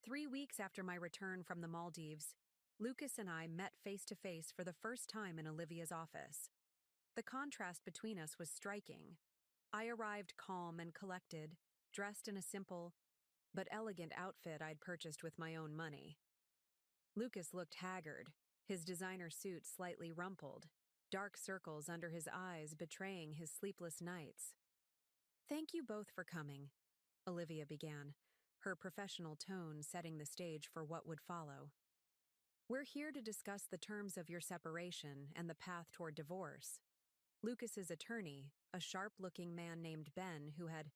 3 weeks after my return from the Maldives, Lucas and I met face to face for the first time in Olivia's office. The contrast between us was striking. I arrived calm and collected, dressed in a simple but elegant outfit I'd purchased with my own money. Lucas looked haggard, his designer suit slightly rumpled, dark circles under his eyes betraying his sleepless nights. "Thank you both for coming," Olivia began, her professional tone setting the stage for what would follow. "We're here to discuss the terms of your separation and the path toward divorce." Lucas's attorney, a sharp-looking man named Ben who had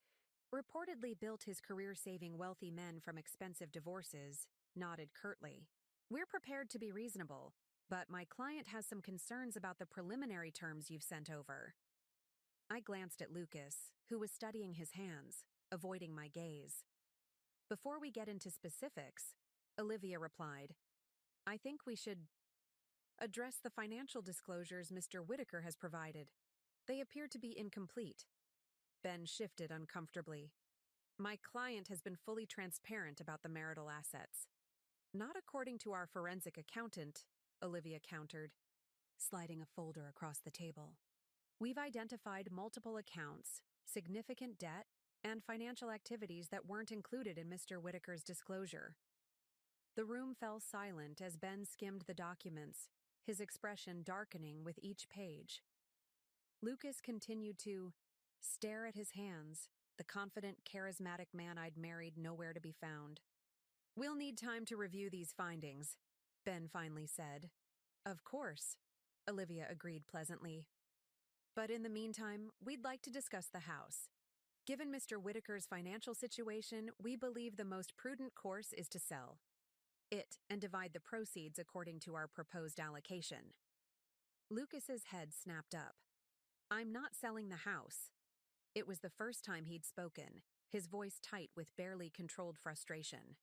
reportedly built his career saving wealthy men from expensive divorces, nodded curtly. "We're prepared to be reasonable, but my client has some concerns about the preliminary terms you've sent over." I glanced at Lucas, who was studying his hands, avoiding my gaze. "Before we get into specifics," Olivia replied, "I think we should address the financial disclosures Mr. Whitaker has provided. They appear to be incomplete." Ben shifted uncomfortably. "My client has been fully transparent about the marital assets." "Not according to our forensic accountant," Olivia countered, sliding a folder across the table. "We've identified multiple accounts, significant debt, and financial activities that weren't included in Mr. Whitaker's disclosure." The room fell silent as Ben skimmed the documents, his expression darkening with each page. Lucas continued to stare at his hands, the confident, charismatic man I'd married nowhere to be found. "We'll need time to review these findings," Ben finally said. "Of course," Olivia agreed pleasantly. "But in the meantime, we'd like to discuss the house. Given Mr. Whitaker's financial situation, we believe the most prudent course is to sell it and divide the proceeds according to our proposed allocation." Lucas's head snapped up. "I'm not selling the house." It was the first time he'd spoken, his voice tight with barely controlled frustration.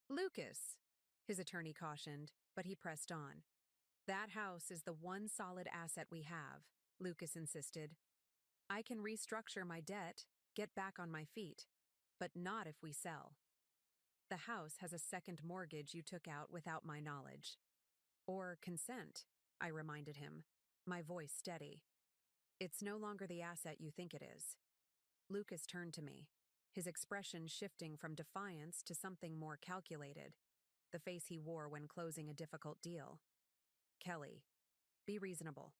"Lucas," his attorney cautioned, but he pressed on. "That house is the one solid asset we have," Lucas insisted. "I can restructure my debt, get back on my feet, but not if we sell. The house has a second mortgage you took out without my knowledge." "Or consent," I reminded him, my voice steady. "It's no longer the asset you think it is." Lucas turned to me, his expression shifting from defiance to something more calculated, the face he wore when closing a difficult deal. "Kelly, be reasonable.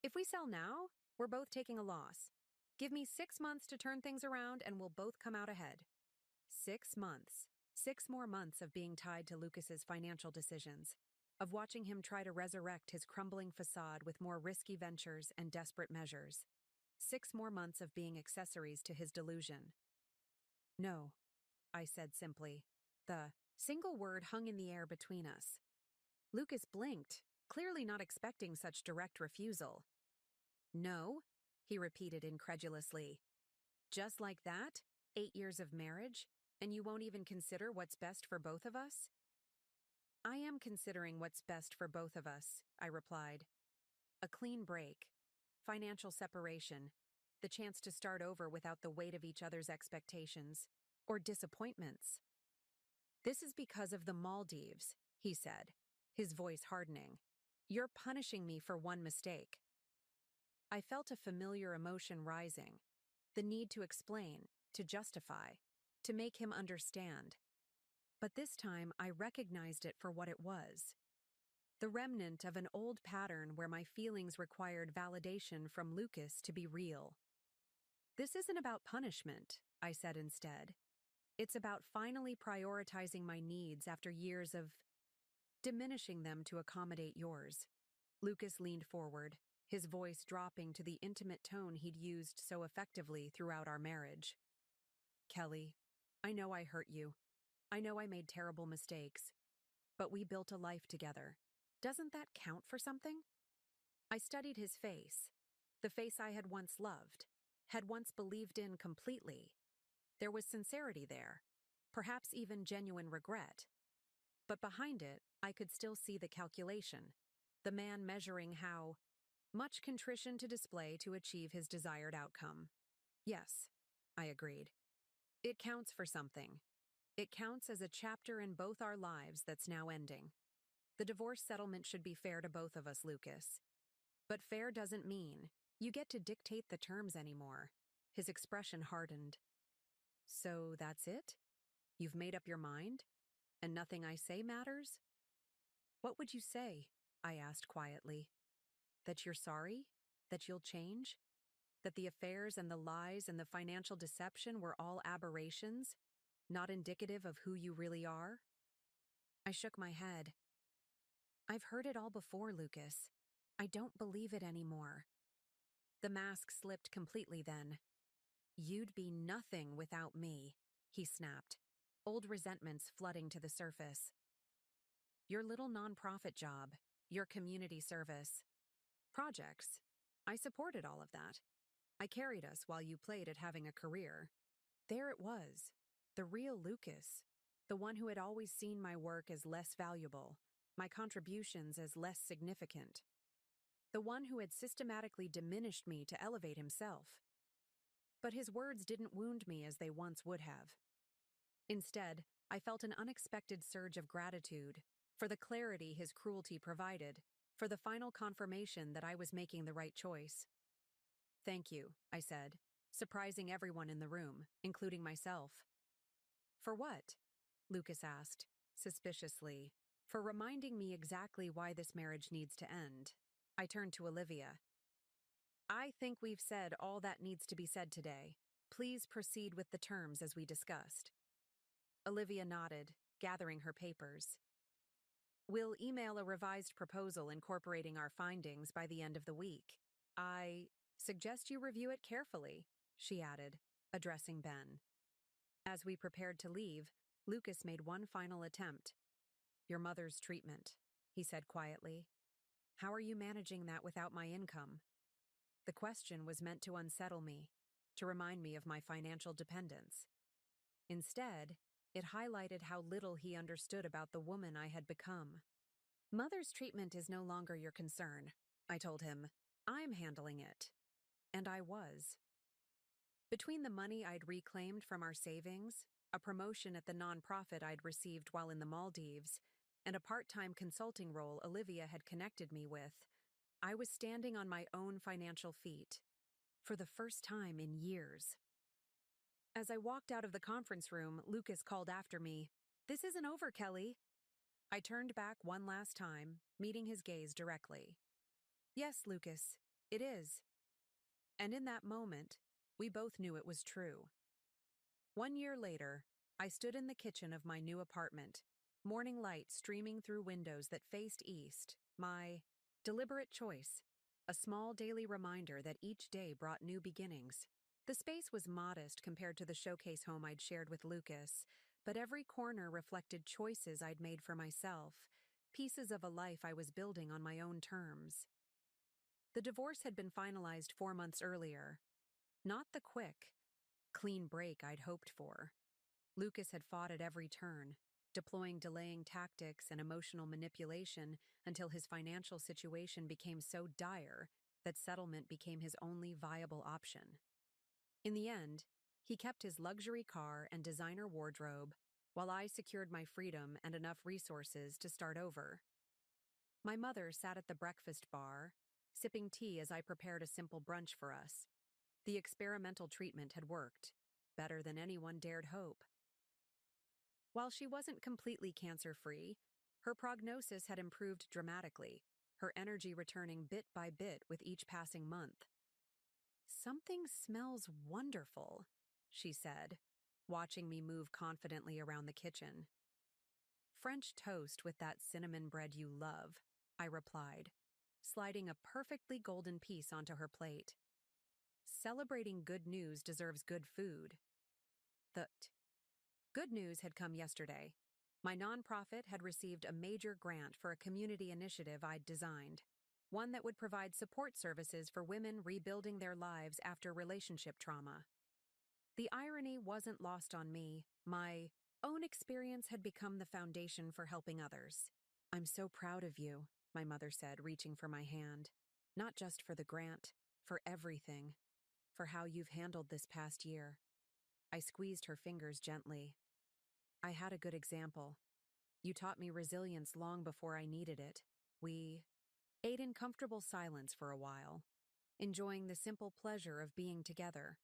If we sell now, we're both taking a loss. Give me 6 months to turn things around and we'll both come out ahead." 6 months. 6 more months of being tied to Lucas's financial decisions, of watching him try to resurrect his crumbling facade with more risky ventures and desperate measures. 6 more months of being accessories to his delusion. "No," I said simply. The single word hung in the air between us. Lucas blinked, clearly not expecting such direct refusal. "No?" he repeated incredulously. "Just like that? 8 years of marriage? And you won't even consider what's best for both of us?" "I am considering what's best for both of us," I replied. "A clean break. financial separation, the chance to start over without the weight of each other's expectations or disappointments. This is because of the Maldives, he said, his voice hardening. You're punishing me for one mistake. I felt a familiar emotion rising, the need to explain, to justify, to make him understand. But this time I recognized it for what it was. The remnant of an old pattern where my feelings required validation from Lucas to be real. This isn't about punishment, I said instead. It's about finally prioritizing my needs after years of diminishing them to accommodate yours. Lucas leaned forward, his voice dropping to the intimate tone he'd used so effectively throughout our marriage. Kelly, I know I hurt you. I know I made terrible mistakes. But we built a life together. Doesn't that count for something? I studied his face, the face I had once loved, had once believed in completely. There was sincerity there, perhaps even genuine regret. But behind it, I could still see the calculation, the man measuring how much contrition to display to achieve his desired outcome. Yes, I agreed. It counts for something. It counts as a chapter in both our lives that's now ending. The divorce settlement should be fair to both of us, Lucas. But fair doesn't mean you get to dictate the terms anymore. His expression hardened. So that's it? You've made up your mind? And nothing I say matters? What would you say? I asked quietly. That you're sorry? That you'll change? That the affairs and the lies and the financial deception were all aberrations, not indicative of who you really are? I shook my head. I've heard it all before, Lucas. I don't believe it anymore. The mask slipped completely then. You'd be nothing without me, he snapped, old resentments flooding to the surface. Your little nonprofit job, your community service, projects. I supported all of that. I carried us while you played at having a career. There it was, the real Lucas, the one who had always seen my work as less valuable, my contributions as less significant. The one who had systematically diminished me to elevate himself. But his words didn't wound me as they once would have. Instead, I felt an unexpected surge of gratitude for the clarity his cruelty provided, for the final confirmation that I was making the right choice. Thank you, I said, surprising everyone in the room, including myself. For what? Lucas asked, suspiciously. For reminding me exactly why this marriage needs to end. I turned to Olivia. I think we've said all that needs to be said today. Please proceed with the terms as we discussed. Olivia nodded, gathering her papers. We'll email a revised proposal incorporating our findings by the end of the week. I suggest you review it carefully, she added, addressing Ben. As we prepared to leave, Lucas made one final attempt. Your mother's treatment, he said quietly. How are you managing that without my income? The question was meant to unsettle me, to remind me of my financial dependence. Instead, it highlighted how little he understood about the woman I had become. Mother's treatment is no longer your concern, I told him. I'm handling it. And I was. Between the money I'd reclaimed from our savings, a promotion at the nonprofit I'd received while in the Maldives, and a part-time consulting role Olivia had connected me with, I was standing on my own financial feet, for the first time in years. As I walked out of the conference room, Lucas called after me, This isn't over, Kelly. I turned back one last time, meeting his gaze directly. Yes, Lucas, it is. And in that moment, we both knew it was true. 1 year later, I stood in the kitchen of my new apartment, morning light streaming through windows that faced east, my deliberate choice, a small daily reminder that each day brought new beginnings. The space was modest compared to the showcase home I'd shared with Lucas, but every corner reflected choices I'd made for myself, pieces of a life I was building on my own terms. The divorce had been finalized 4 months earlier. Not the quick, clean break I'd hoped for. Lucas had fought at every turn, deploying delaying tactics and emotional manipulation until his financial situation became so dire that settlement became his only viable option. In the end, he kept his luxury car and designer wardrobe, while I secured my freedom and enough resources to start over. My mother sat at the breakfast bar, sipping tea as I prepared a simple brunch for us. The experimental treatment had worked, better than anyone dared hope. While she wasn't completely cancer-free, her prognosis had improved dramatically, her energy returning bit by bit with each passing month. "Something smells wonderful," she said, watching me move confidently around the kitchen. "French toast with that cinnamon bread you love," I replied, sliding a perfectly golden piece onto her plate. Celebrating good news deserves good food. The good news had come yesterday. My nonprofit had received a major grant for a community initiative I'd designed, one that would provide support services for women rebuilding their lives after relationship trauma. The irony wasn't lost on me. My own experience had become the foundation for helping others. "I'm so proud of you," my mother said, reaching for my hand. "Not just for the grant, for everything, for how you've handled this past year." I squeezed her fingers gently. "I had a good example. You taught me resilience long before I needed it." We ate in comfortable silence for a while, enjoying the simple pleasure of being together,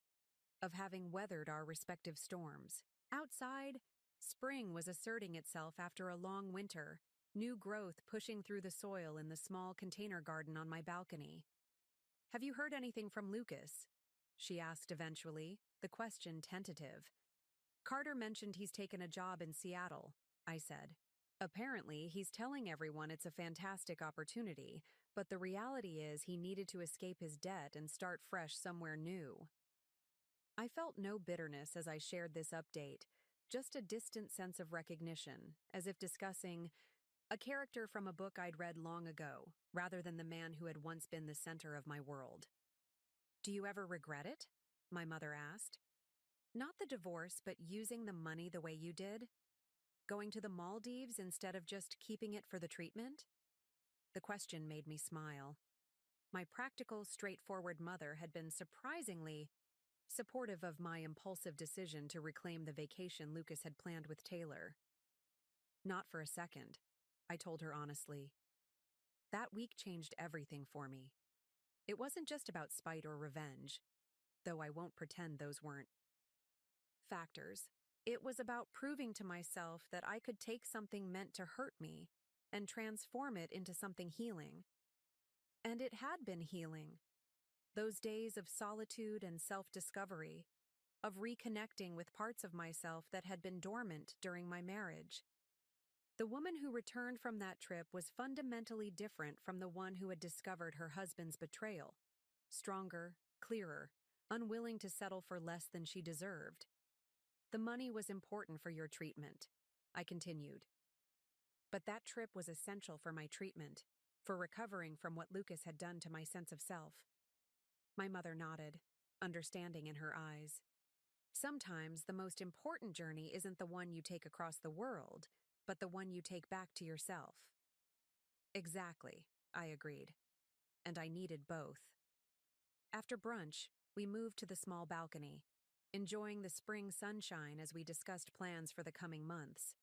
of having weathered our respective storms. Outside, spring was asserting itself after a long winter, new growth pushing through the soil in the small container garden on my balcony. "Have you heard anything from Lucas?" she asked eventually, the question tentative. "Carter mentioned he's taken a job in Seattle," I said. "Apparently, he's telling everyone it's a fantastic opportunity, but the reality is he needed to escape his debt and start fresh somewhere new." I felt no bitterness as I shared this update, just a distant sense of recognition, as if discussing a character from a book I'd read long ago, rather than the man who had once been the center of my world. "Do you ever regret it?" my mother asked. "Not the divorce, but using the money the way you did? Going to the Maldives instead of just keeping it for the treatment?" The question made me smile. My practical, straightforward mother had been surprisingly supportive of my impulsive decision to reclaim the vacation Lucas had planned with Taylor. "Not for a second," I told her honestly. "That week changed everything for me. It wasn't just about spite or revenge, though I won't pretend those weren't factors. It was about proving to myself that I could take something meant to hurt me and transform it into something healing. And it had been healing. Those days of solitude and self-discovery, of reconnecting with parts of myself that had been dormant during my marriage. The woman who returned from that trip was fundamentally different from the one who had discovered her husband's betrayal. Stronger, clearer, unwilling to settle for less than she deserved. "The money was important for your treatment," I continued. "But that trip was essential for my treatment, for recovering from what Lucas had done to my sense of self." My mother nodded, understanding in her eyes. "Sometimes the most important journey isn't the one you take across the world, but the one you take back to yourself." "Exactly," I agreed. And I needed both. After brunch, we moved to the small balcony, enjoying the spring sunshine as we discussed plans for the coming months.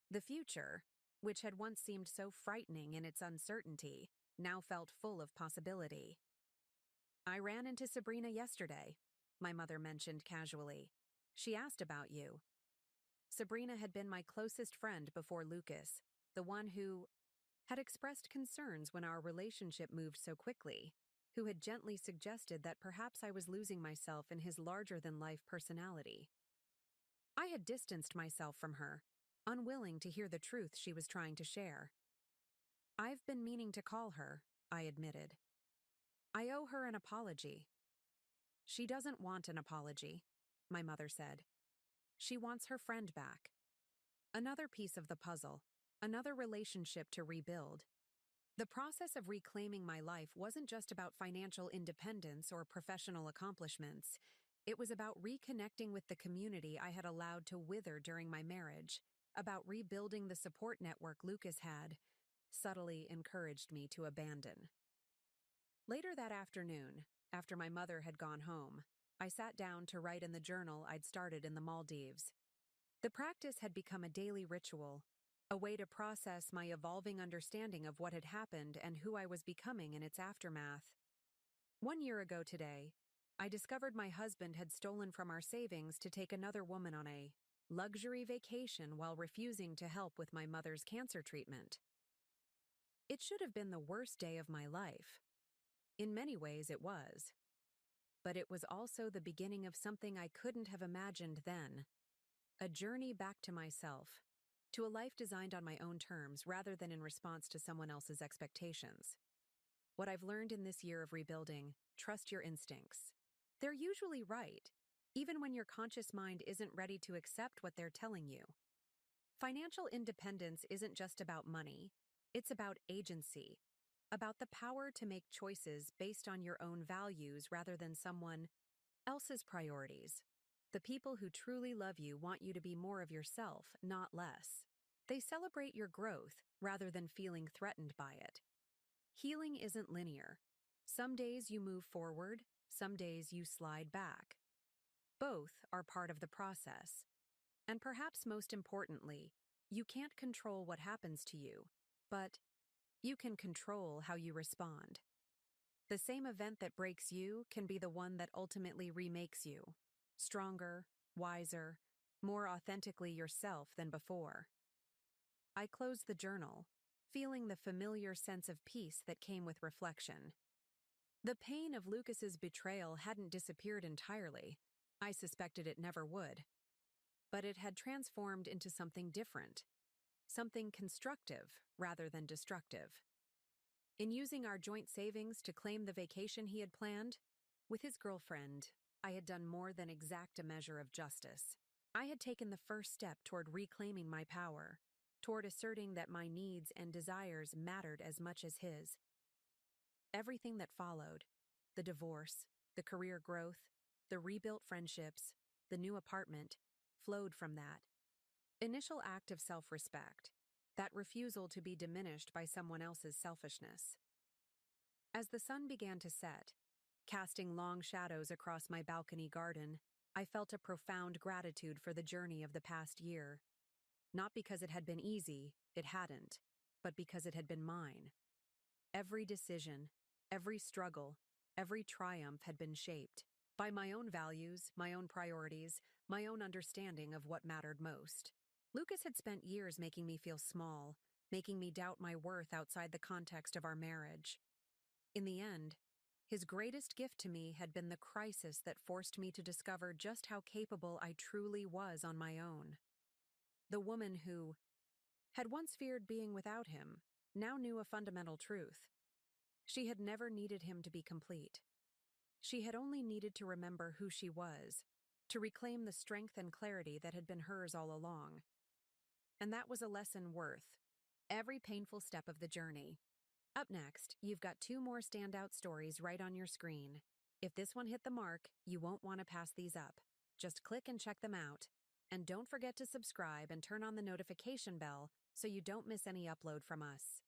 The future, which had once seemed so frightening in its uncertainty, now felt full of possibility. "I ran into Sabrina yesterday," my mother mentioned casually. "She asked about you." Sabrina had been my closest friend before Lucas, the one who had expressed concerns when our relationship moved so quickly, who had gently suggested that perhaps I was losing myself in his larger-than-life personality. I had distanced myself from her, unwilling to hear the truth she was trying to share. "I've been meaning to call her," I admitted. "I owe her an apology." "She doesn't want an apology," my mother said. "She wants her friend back. Another piece of the puzzle, another relationship to rebuild." The process of reclaiming my life wasn't just about financial independence or professional accomplishments. It was about reconnecting with the community I had allowed to wither during my marriage, about rebuilding the support network Lucas had subtly encouraged me to abandon. Later that afternoon, after my mother had gone home, I sat down to write in the journal I'd started in the Maldives. The practice had become a daily ritual, a way to process my evolving understanding of what had happened and who I was becoming in its aftermath. 1 year ago today, I discovered my husband had stolen from our savings to take another woman on a luxury vacation while refusing to help with my mother's cancer treatment. It should have been the worst day of my life. In many ways, it was. But it was also the beginning of something I couldn't have imagined then. A journey back to myself, to a life designed on my own terms rather than in response to someone else's expectations. What I've learned in this year of rebuilding: trust your instincts. They're usually right, even when your conscious mind isn't ready to accept what they're telling you. Financial independence isn't just about money, it's about agency, about the power to make choices based on your own values rather than someone else's priorities. The people who truly love you want you to be more of yourself, not less. They celebrate your growth rather than feeling threatened by it. Healing isn't linear. Some days you move forward, some days you slide back. Both are part of the process. And perhaps most importantly, you can't control what happens to you, but you can control how you respond. The same event that breaks you can be the one that ultimately remakes you, stronger, wiser, more authentically yourself than before. I closed the journal, feeling the familiar sense of peace that came with reflection. The pain of Lucas's betrayal hadn't disappeared entirely. I suspected it never would. But it had transformed into something different, something constructive rather than destructive. In using our joint savings to claim the vacation he had planned, with his girlfriend, I had done more than exact a measure of justice. I had taken the first step toward reclaiming my power, toward asserting that my needs and desires mattered as much as his. Everything that followed, the divorce, the career growth, the rebuilt friendships, the new apartment, flowed from that initial act of self-respect, that refusal to be diminished by someone else's selfishness. As the sun began to set, casting long shadows across my balcony garden, I felt a profound gratitude for the journey of the past year. Not because it had been easy, it hadn't, but because it had been mine. Every decision, every struggle, every triumph had been shaped by my own values, my own priorities, my own understanding of what mattered most. Lucas had spent years making me feel small, making me doubt my worth outside the context of our marriage. In the end, his greatest gift to me had been the crisis that forced me to discover just how capable I truly was on my own. The woman who had once feared being without him now knew a fundamental truth. She had never needed him to be complete. She had only needed to remember who she was, to reclaim the strength and clarity that had been hers all along. And that was a lesson worth every painful step of the journey. Up next, you've got 2 more standout stories right on your screen. If this one hit the mark, you won't want to pass these up. Just click and check them out. And don't forget to subscribe and turn on the notification bell so you don't miss any upload from us.